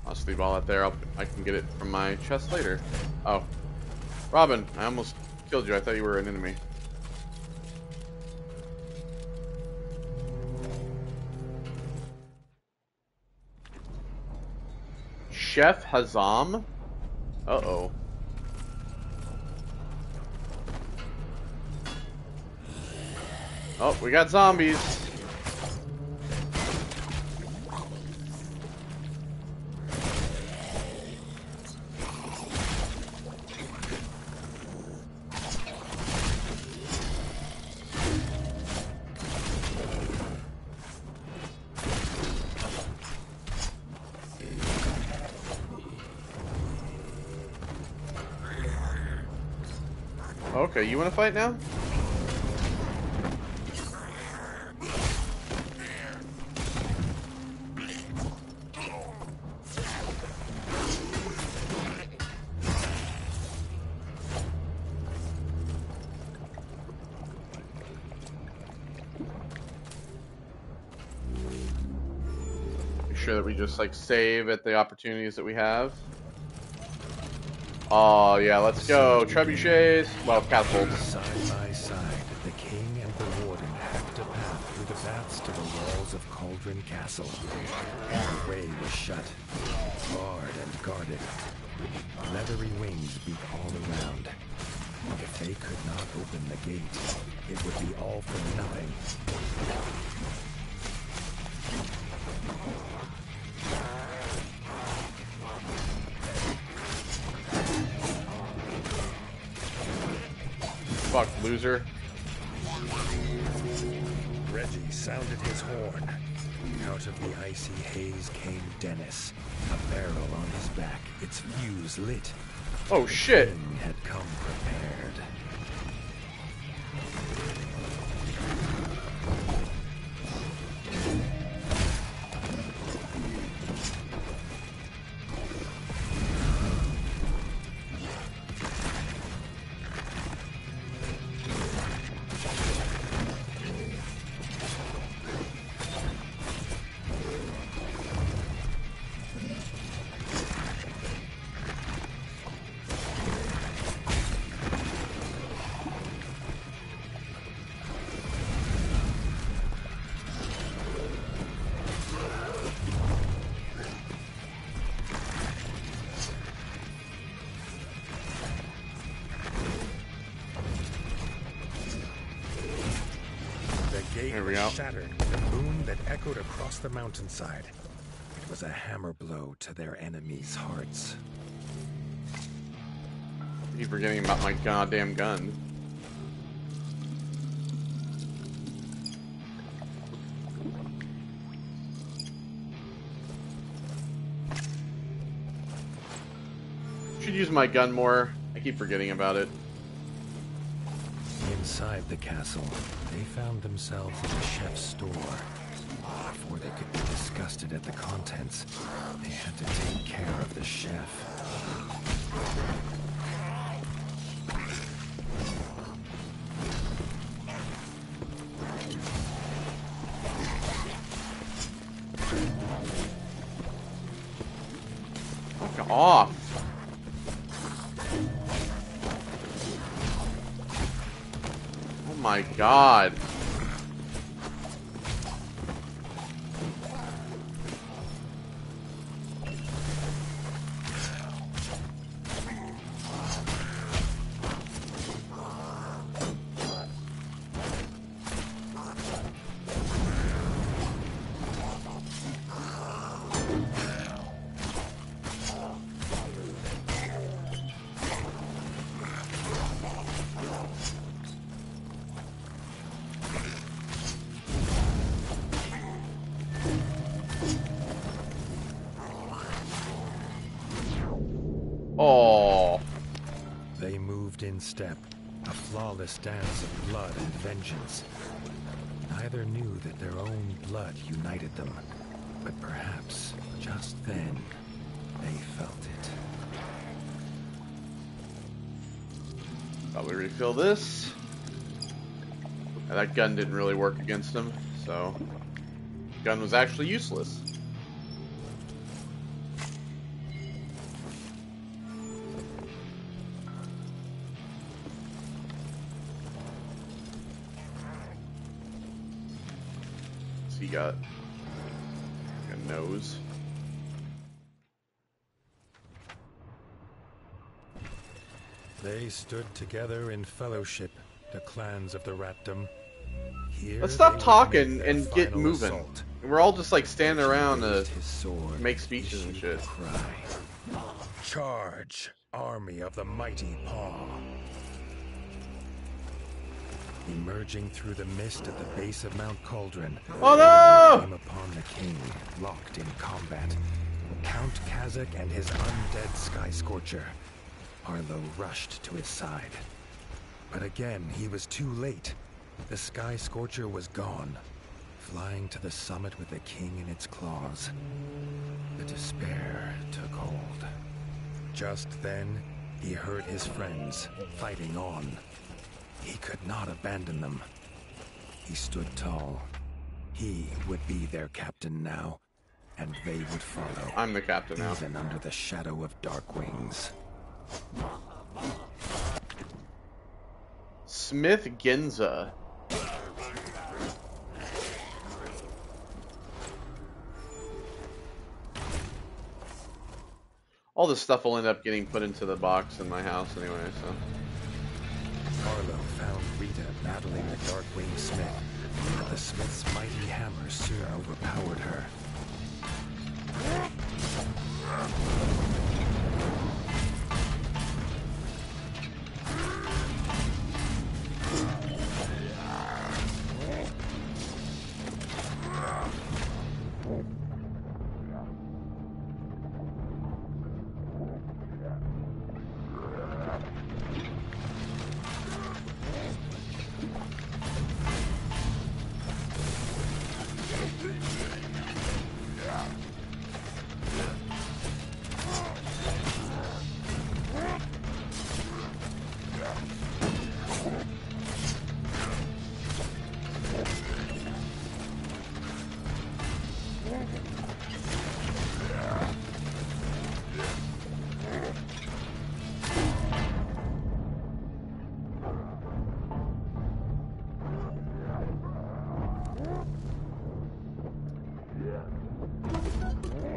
I'll just leave all that there. I can get it from my chest later. Oh. Robin, I almost killed you. I thought you were an enemy. Chef Hazam? Uh-oh. Oh, we got zombies. Okay, you want to fight now? Make sure that we just like save at the opportunities that we have. Oh yeah, let's go. Trebuchets, well, catapults. Side by side, the king and the warden hacked a path through the baths to the walls of Cauldron Castle. The way was shut, barred and guarded. Leathery wings beat all around. If they could not open the gate, it would be all for nothing. Fuck, loser. Reggie sounded his horn. Out of the icy haze came Dennis, a barrel on his back, its fuse lit. Oh shit. The king had come prepared. There we go. Shattered with a boom that echoed across the mountainside. It was a hammer blow to their enemies' hearts. Keep forgetting about my goddamn gun. Should use my gun more. I keep forgetting about it. Inside the castle, they found themselves in the chef's store. Before they could be disgusted at the contents, they had to take care of the chef. Fuck off. Oh my god. step, a flawless dance of blood and vengeance. Neither knew that their own blood united them, but perhaps, just then, they felt it. Probably refill this. Now, that gun didn't really work against him, so the gun was actually useless. So he got a nose. They stood together in fellowship, the clans of the Ratdom. Here Let's stop they would talking make and their get final moving. assault. We're all just like standing around to Raised his sword, make speeches and issued shit. a cry. Charge, army of the mighty Paw. Emerging through the mist at the base of Mount Cauldron, Oh no! came upon the king, locked in combat. Count Kazakh and his undead Sky Scorcher. Arlo rushed to his side. But again, he was too late. The Sky Scorcher was gone, flying to the summit with the king in its claws. The despair took hold. Just then, he heard his friends fighting on. He could not abandon them. He stood tall. He would be their captain now, and they would follow. I'm the captain now. Even under the shadow of Dark Wings. Smith Ginza. All this stuff will end up getting put into the box in my house anyway, so. Arlo found Rita battling the Darkwing Smith, but the Smith's mighty hammer soon overpowered her.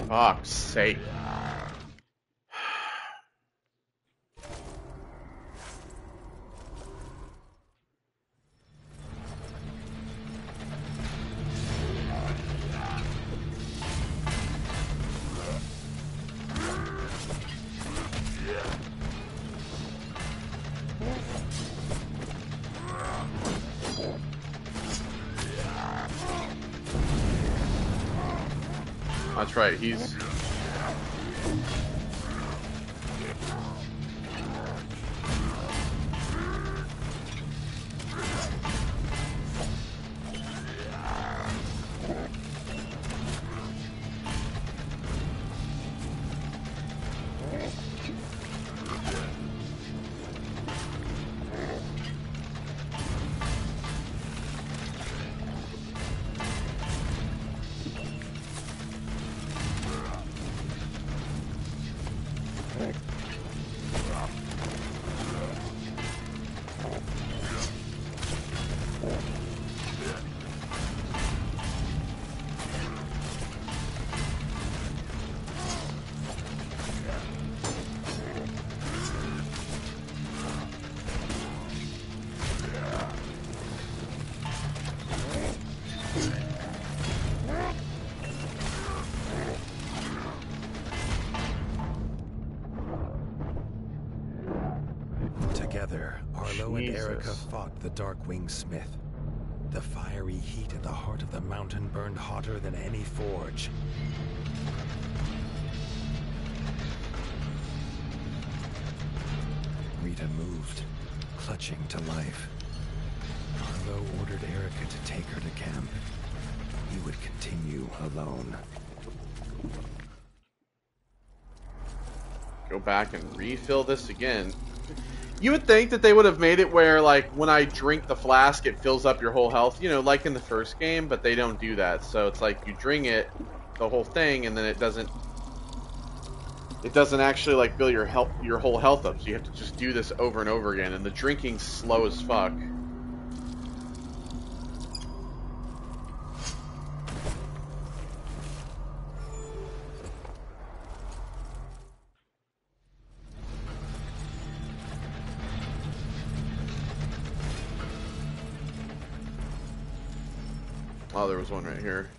Fuck's sake. That's right, he's... Together, Arlo and Jesus. Erica fought the Darkwing Smith. The fiery heat at the heart of the mountain burned hotter than any forge. Rita moved, clutching to life. Arlo ordered Erica to take her to camp. He would continue alone. Go back and refill this again. You would think that they would have made it where, like, when I drink the flask, it fills up your whole health, you know, like in the first game, but they don't do that. So it's like you drink it, the whole thing, and then it doesn't actually, like, fill your whole health up. So you have to just do this over and over again, and the drinking's slow as fuck. Oh, there was one right here.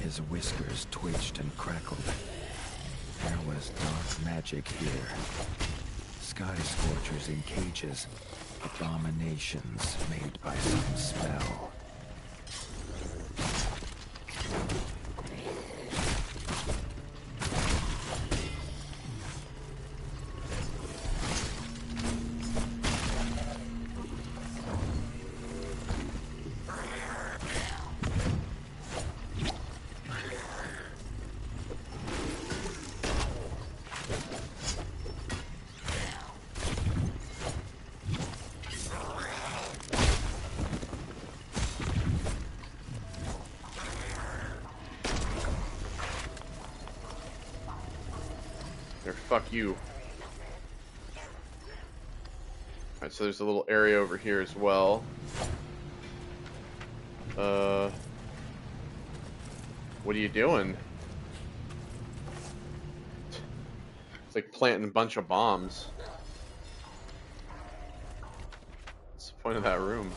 His whiskers twitched and crackled. There was dark magic here. Sky scorchers in cages. Abominations made by some spell. Fuck you. Alright, so there's a little area over here as well. What are you doing? It's like planting a bunch of bombs. What's the point of that room?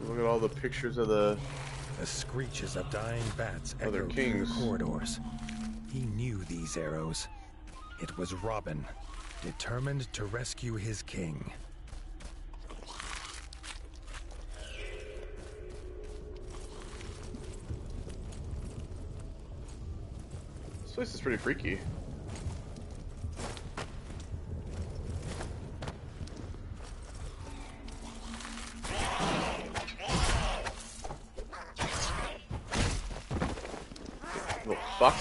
Look at all the pictures of the screeches of dying bats other echoed through kings. the corridors. He knew these arrows. It was Robin, determined to rescue his king. This place is pretty freaky. Little fuck.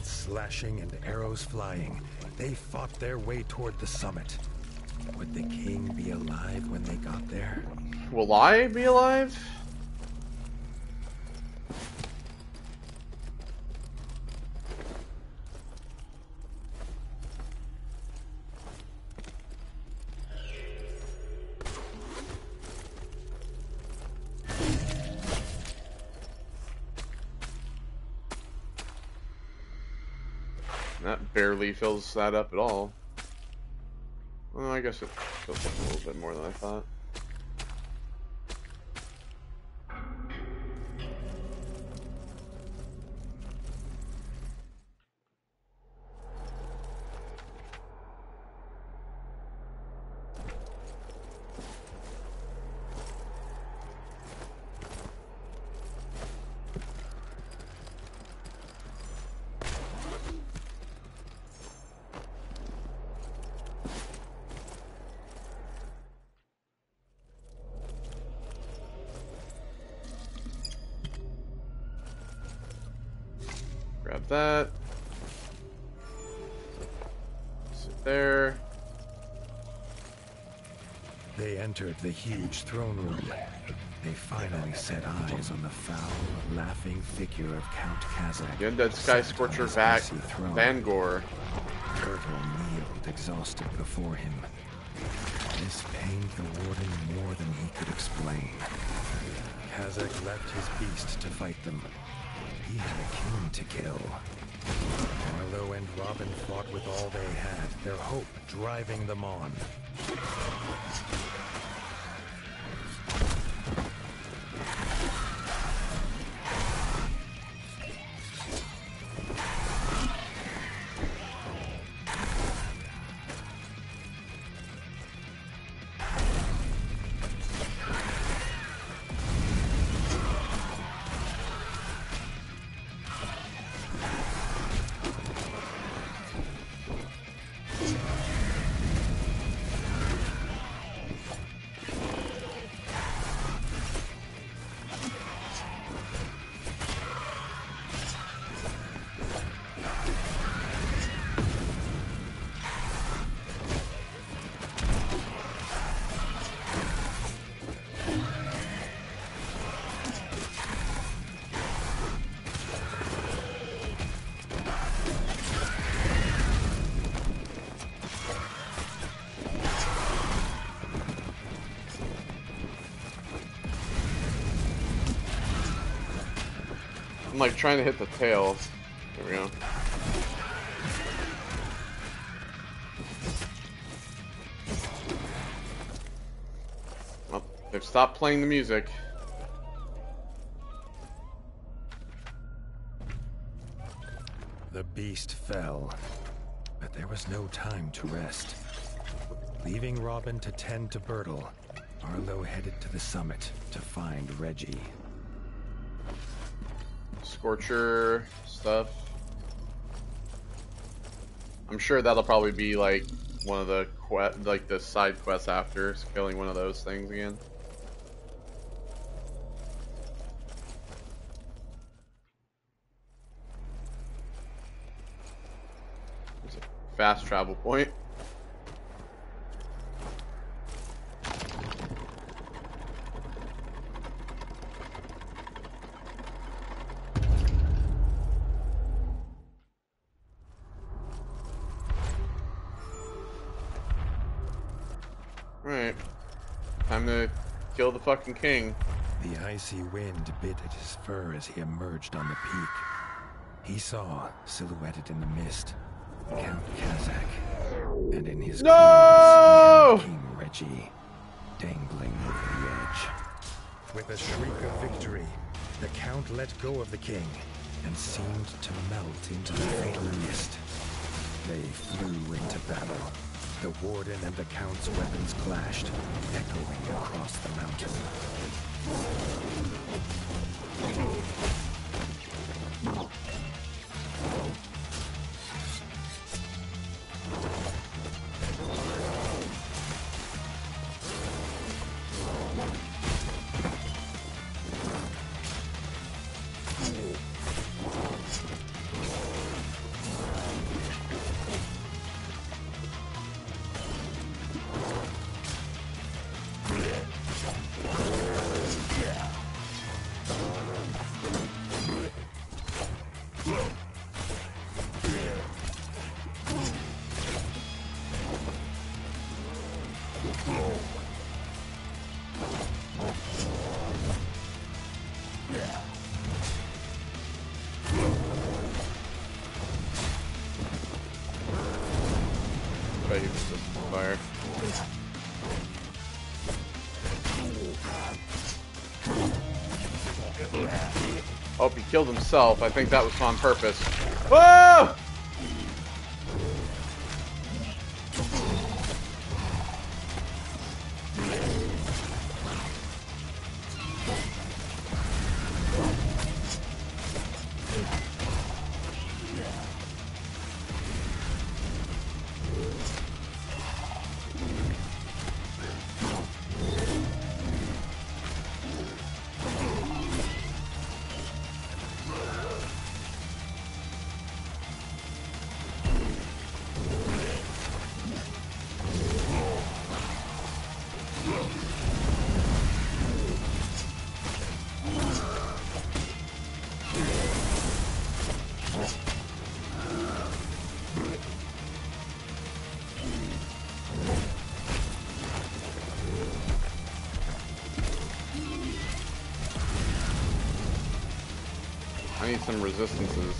Slashing and arrows flying, they fought their way toward the summit. Would the king be alive when they got there? Will I be alive? That barely fills that up at all. Well, I guess it Feels like a little bit more than I thought. Grab that. Sit there. They entered the huge throne room. They finally set eyes on the foul, laughing figure of Count Kazakh. The undead Sky Scorcher Vangor. Bertel kneeled exhausted before him. This pained the warden more than he could explain. Kazakh left his beast to fight them. He had a king to kill. Arlo and Robin fought with all they had, their hope driving them on. I'm like trying to hit the tail. There we go. Well, they've stopped playing the music. The beast fell, but there was no time to rest. Leaving Robin to tend to Bertel, Arlo headed to the summit to find Reggie. Scorcher stuff. I'm sure that'll probably be like one of the the side quests after, killing one of those things again. There's a fast travel point. Alright. Time to kill the fucking king. The icy wind bit at his fur as he emerged on the peak. He saw, silhouetted in the mist, Count Kazakh, and in his claws, King Reggie, dangling over the edge. With a shriek of victory, the Count let go of the king and seemed to melt into the fatal mist. They flew into battle. The warden and the Count's weapons clashed, echoing across the mountain. Oh, he killed himself. I think that was on purpose. Whoa! I need some resistances.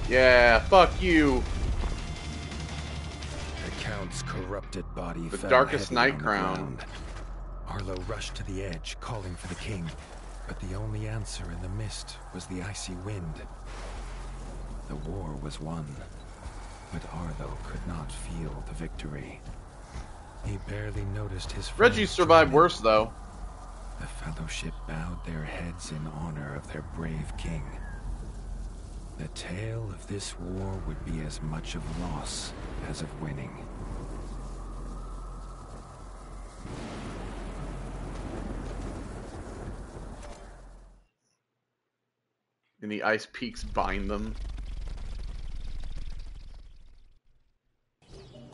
Yeah, fuck you. The Count's corrupted body The fell Darkest heavy Night on the Crown. ground. Arlo rushed to the edge, calling for the king, but the only answer in the mist was the icy wind. The war was won, but Arlo could not feel the victory. He barely noticed his friends Reggie survived joining. worse, though. The Fellowship bowed their heads in honor of their brave king. The tale of this war would be as much of loss as of winning. And the ice peaks bind them.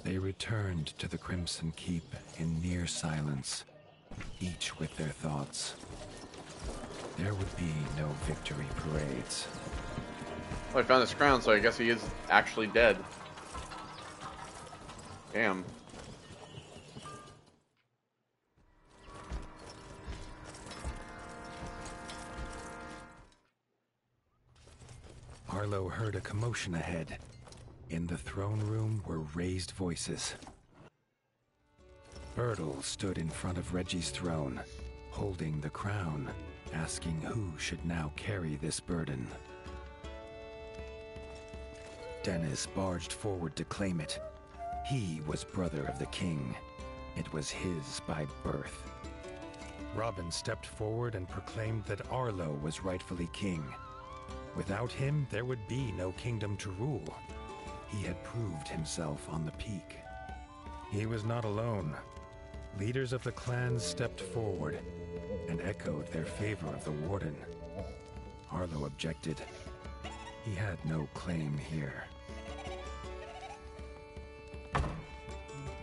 They returned to the Crimson Keep in near silence, each with their thoughts. There would be no victory parades. Well, I found his crown, so I guess he is actually dead. Damn. Arlo heard a commotion ahead. In the throne room were raised voices. Bertil stood in front of Reggie's throne, holding the crown, asking who should now carry this burden. Dennis barged forward to claim it. He was brother of the king. It was his by birth. Robin stepped forward and proclaimed that Arlo was rightfully king. Without him, there would be no kingdom to rule. He had proved himself on the peak. He was not alone. Leaders of the clans stepped forward and echoed their favor of the Warden. Arlo objected. He had no claim here.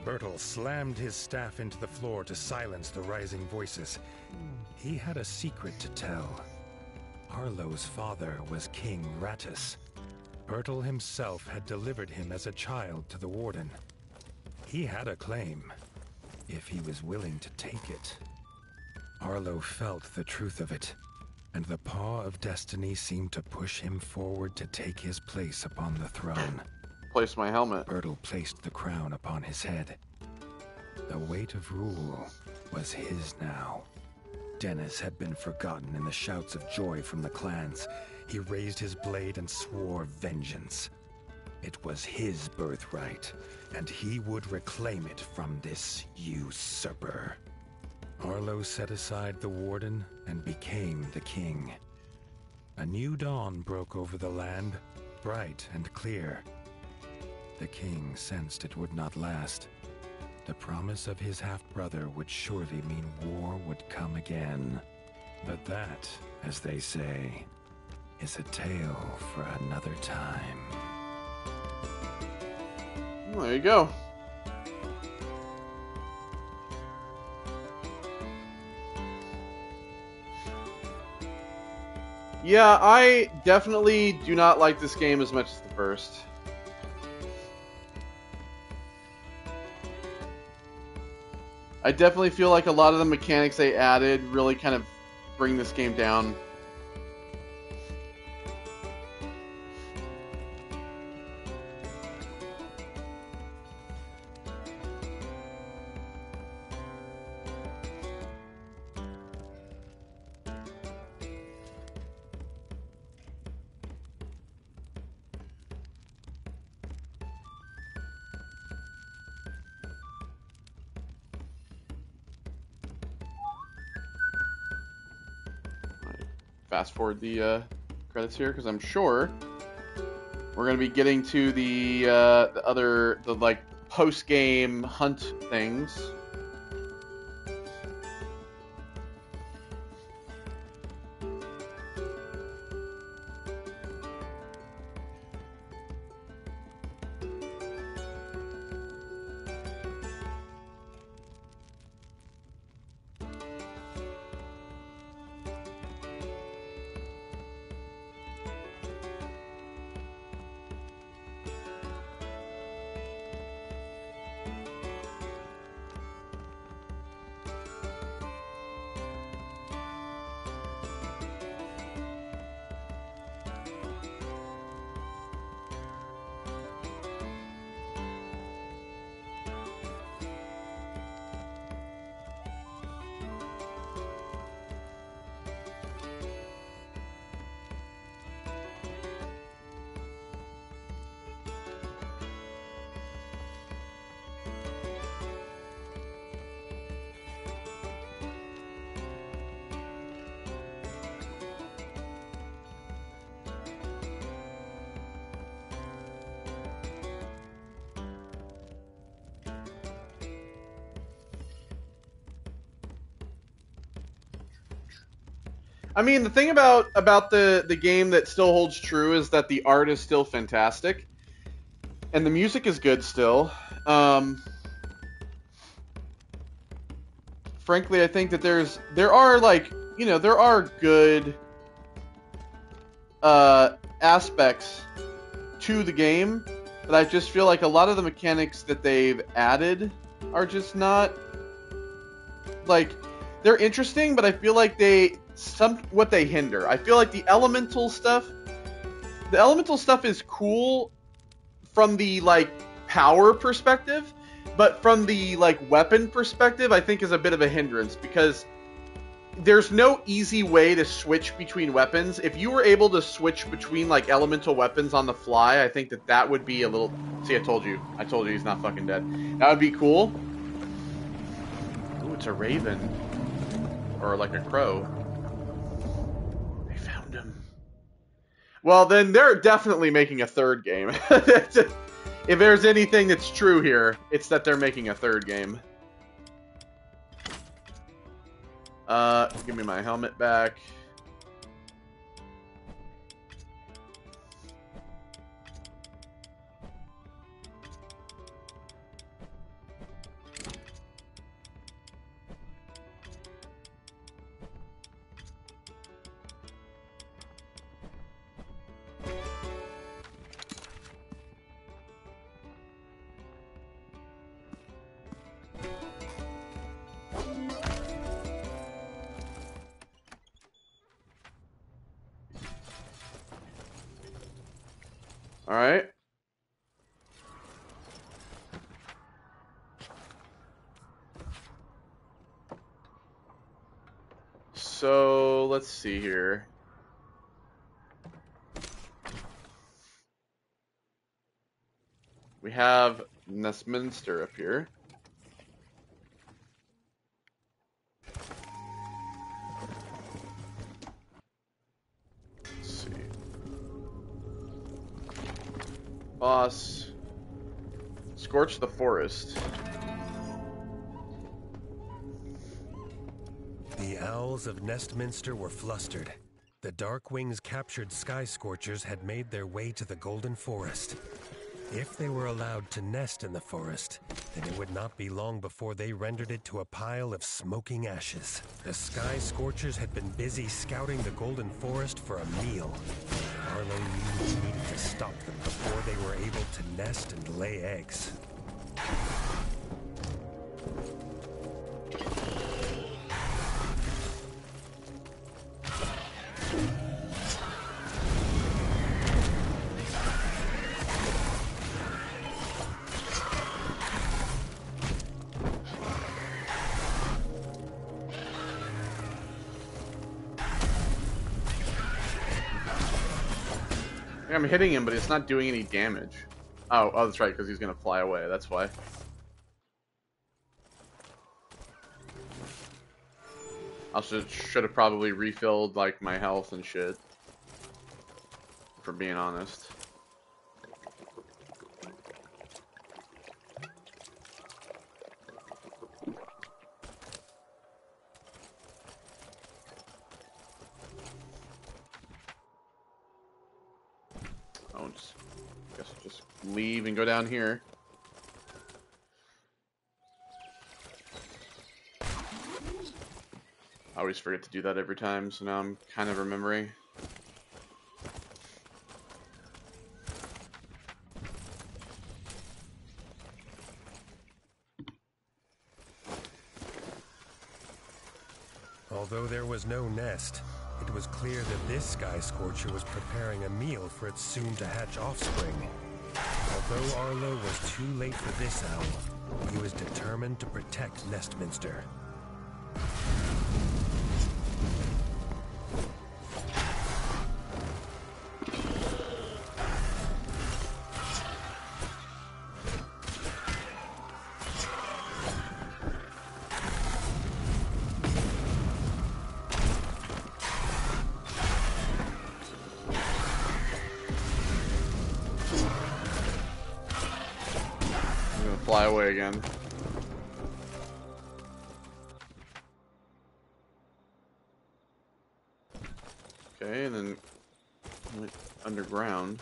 Bertil slammed his staff into the floor to silence the rising voices. He had a secret to tell. Arlo's father was King Rattus. Bertil himself had delivered him as a child to the Warden. He had a claim, if he was willing to take it. Arlo felt the truth of it, and the paw of destiny seemed to push him forward to take his place upon the throne. Place my helmet. Bertil placed the crown upon his head. The weight of rule was his now. Dennis had been forgotten in the shouts of joy from the clans. He raised his blade and swore vengeance. It was his birthright, and he would reclaim it from this usurper. Arlo set aside the Warden and became the king. A new dawn broke over the land, bright and clear. The king sensed it would not last. The promise of his half-brother would surely mean war would come again. But that, as they say, is a tale for another time. Well, there you go. Yeah, I definitely do not like this game as much as the first. I definitely feel like a lot of the mechanics they added really kind of bring this game down. fast forward the credits here because I'm sure we're gonna be getting to the other like post game hunt things. I mean, the thing about the game that still holds true is that the art is still fantastic, and the music is good still. Frankly, I think that there are like, you know, there are good aspects to the game, but I just feel like a lot of the mechanics that they've added are just not like, they're interesting, but I feel like what they hinder. I feel like the elemental stuff is cool from the like power perspective, but from the like weapon perspective, I think is a bit of a hindrance because there's no easy way to switch between weapons. If you were able to switch between like elemental weapons on the fly, I think that would be a little. See, I told you he's not fucking dead. That would be cool. Ooh, it's a raven, or like a crow. They found him. Well, then they're definitely making a third game. If there's anything that's true here, it's that they're making a third game. Give me my helmet back. All right. So let's see here. We have Nestminster up here. Let's see. Boss. Scorch the Forest. The owls of Nestminster were flustered. The Darkwing's captured Sky Scorchers had made their way to the Golden Forest. If they were allowed to nest in the forest, then it would not be long before they rendered it to a pile of smoking ashes. The Sky Scorchers had been busy scouting the Golden Forest for a meal. Arlo knew he needed to stop them before they were able to nest and lay eggs. I'm hitting him, but it's not doing any damage. Oh, that's right, because he's gonna fly away. That's why. I should have probably refilled like my health and shit. For being honest. Oh, guess I'll just leave and go down here. I always forget to do that every time, so now I'm kind of remembering. Although there was no nest, it was clear that this Sky Scorcher was preparing a meal for its soon-to-hatch offspring. Although Arlo was too late for this owl, he was determined to protect Nestminster. Fly away again. Okay, and then went underground.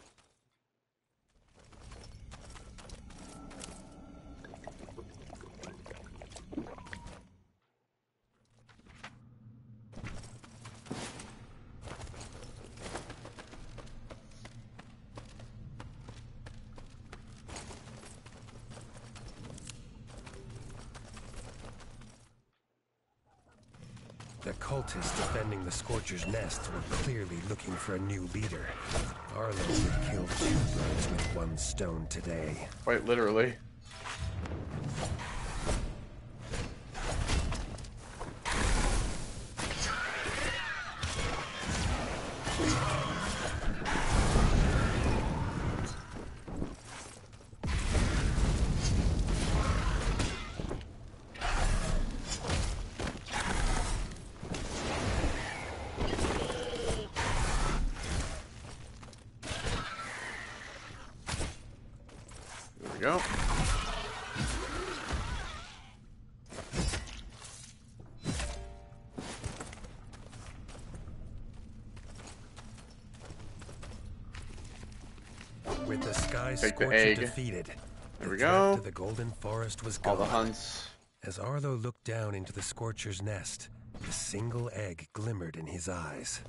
The cultists defending the Scorcher's nest were clearly looking for a new leader. Arlo would kill 2 birds with 1 stone today. Quite literally. Go. With the Sky Take the Scorcher egg. defeated, There we the threat go. to the Golden Forest was gone. All the hunts. As Arlo looked down into the Scorcher's nest, a single egg glimmered in his eyes.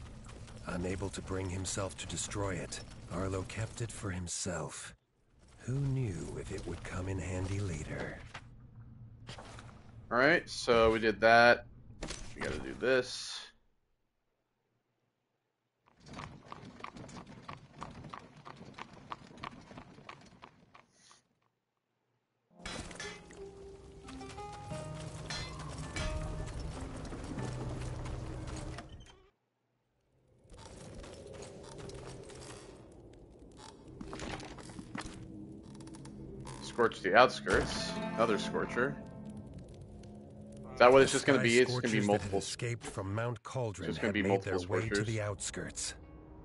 Unable to bring himself to destroy it, Arlo kept it for himself. Who knew if it would come in handy later? Alright, so we did that. We gotta do this. Scorch the outskirts. Another Scorcher. Is that what it's just going to be? It's just going to be multiple. Escaped from Mount Cauldron It's just gonna had be made their multiple way to Scorchers. the outskirts.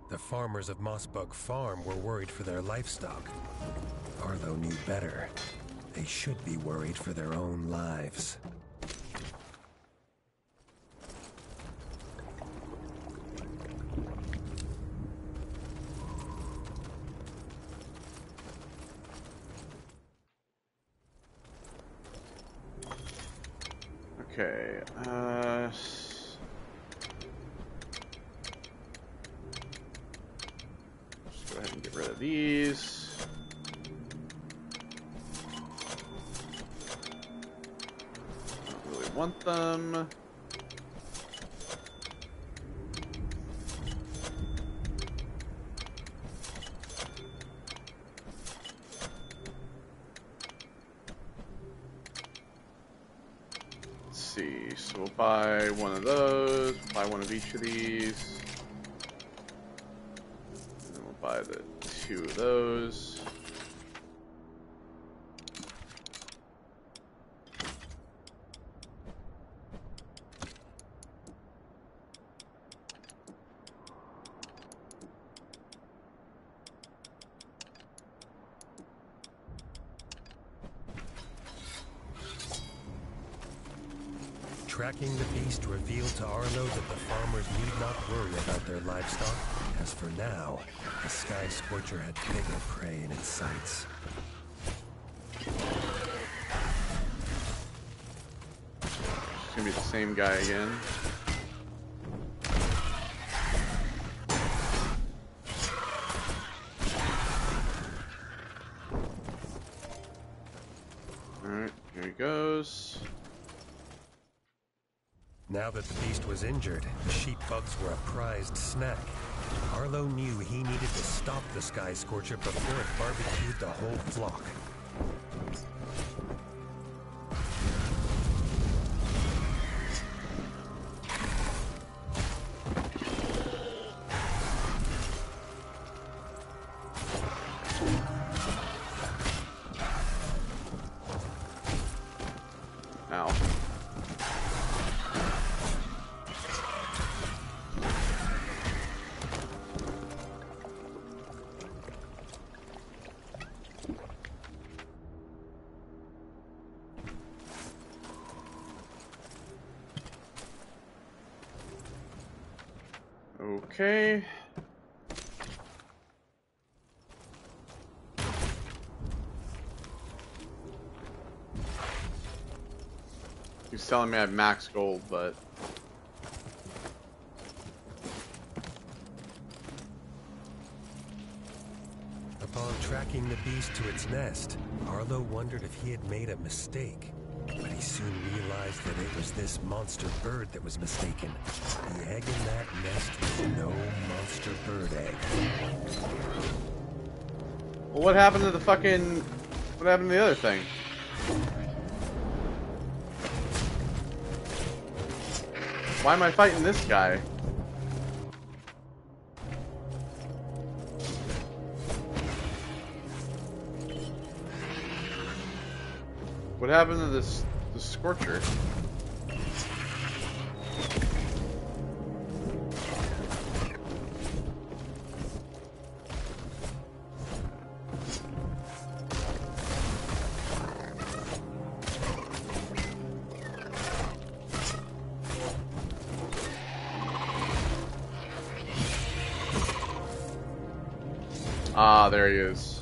The farmers of Mossbug Farm were worried for their livestock. Arlo knew better. They should be worried for their own lives. Okay, just go ahead and get rid of these. Don't really want them. So we'll buy one of those, buy one of each of these, and then we'll buy the 2 of those. Tracking the beast revealed to Arlo that the farmers need not worry about their livestock, as for now, the Sky Scorcher had bigger prey in its sights. It's gonna be the same guy again. Alright, here he goes. Now that the beast was injured, the sheep bugs were a prized snack. Arlo knew he needed to stop the Sky Scorcher before it barbecued the whole flock. Ow. Okay. He's telling me I have max gold, but Upon tracking the beast to its nest, Arlo wondered if he had made a mistake. But he soon realized that it was this monster bird that was mistaken. The egg in that nest was no monster bird egg. well, what happened to the fucking? What happened to the other thing? Why am I fighting this guy? What happened to the Scorcher? Ah, there he is.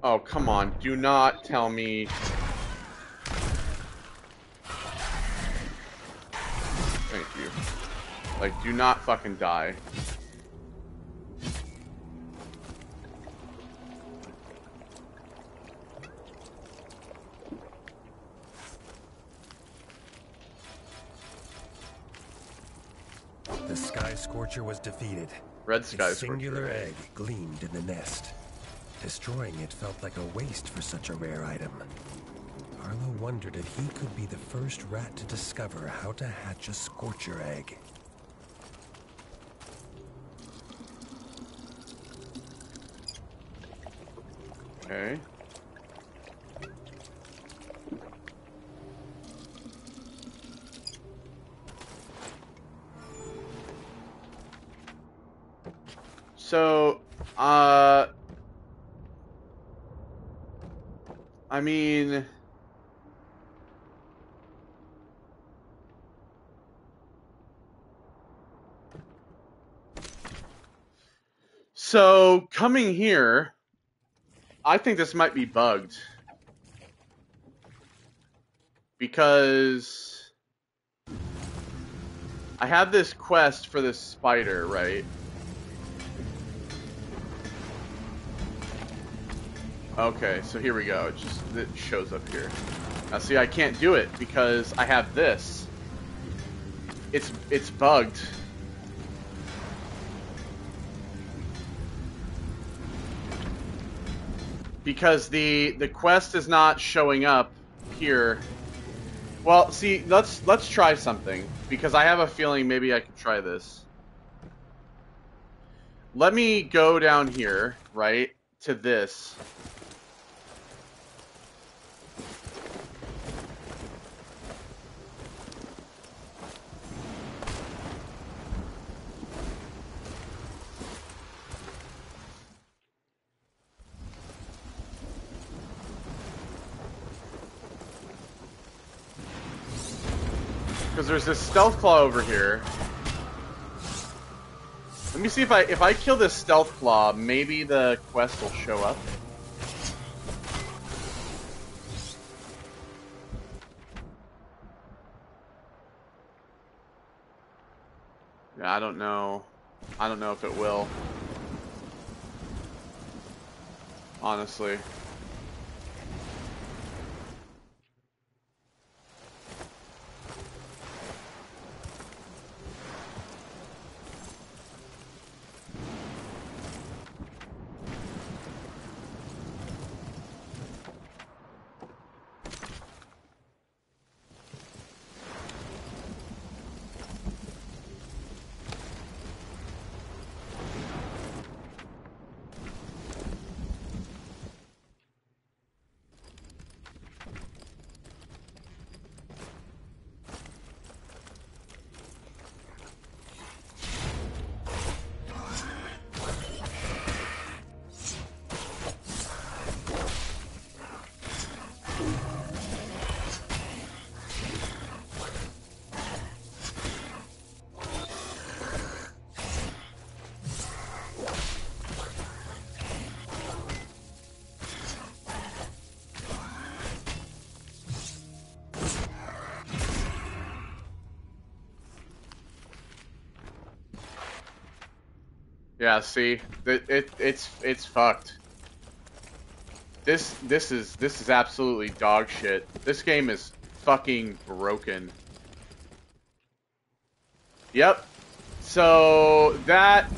Oh, come on. Do not tell me. Thank you. Like, do not fucking die. The Sky Scorcher was defeated. Red Sky Its singular Scorcher. egg gleamed in the nest. Destroying it felt like a waste for such a rare item. Arlo wondered if he could be the first rat to discover how to hatch a Scorcher egg. Okay. So, I mean, so coming here, I think this might be bugged because I have this quest for this spider, right? Okay, so here we go. It shows up here. Now see, I can't do it because I have this. It's bugged. because the quest is not showing up here. Well, see, let's try something, because I have a feeling maybe I can try this. Let me go down here, right, to this. Because there's this stealth claw over here. Let me see if I kill this stealth claw, maybe the quest will show up. Yeah, I don't know. I don't know if it will. Honestly. Yeah, see, it's fucked. This is absolutely dog shit. This game is fucking broken. Yep. So that's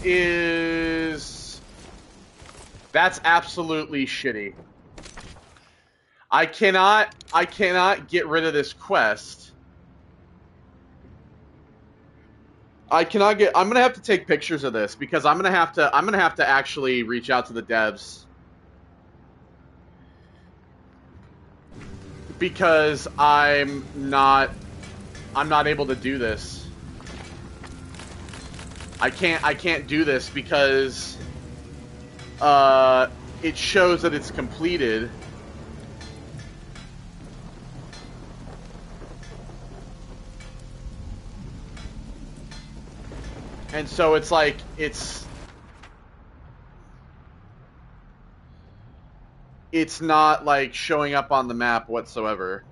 absolutely shitty. I cannot get rid of this quest. I'm gonna have to take pictures of this, because I'm gonna have to actually reach out to the devs, because I'm not able to do this. I can't do this because it shows that it's completed. And so it's like, it's not like showing up on the map whatsoever.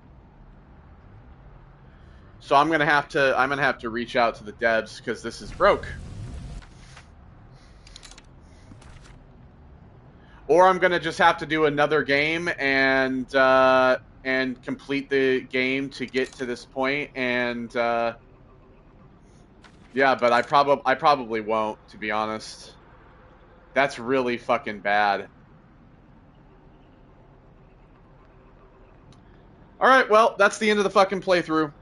So I'm gonna have to reach out to the devs, because this is broke. Or I'm gonna just have to do another game and complete the game to get to this point, and yeah, but I probably won't, to be honest. That's really fucking bad. Alright, well, that's the end of the fucking playthrough.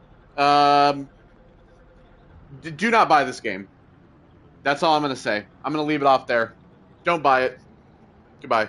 Do not buy this game. That's all I'm gonna say. I'm gonna leave it off there. Don't buy it. Goodbye.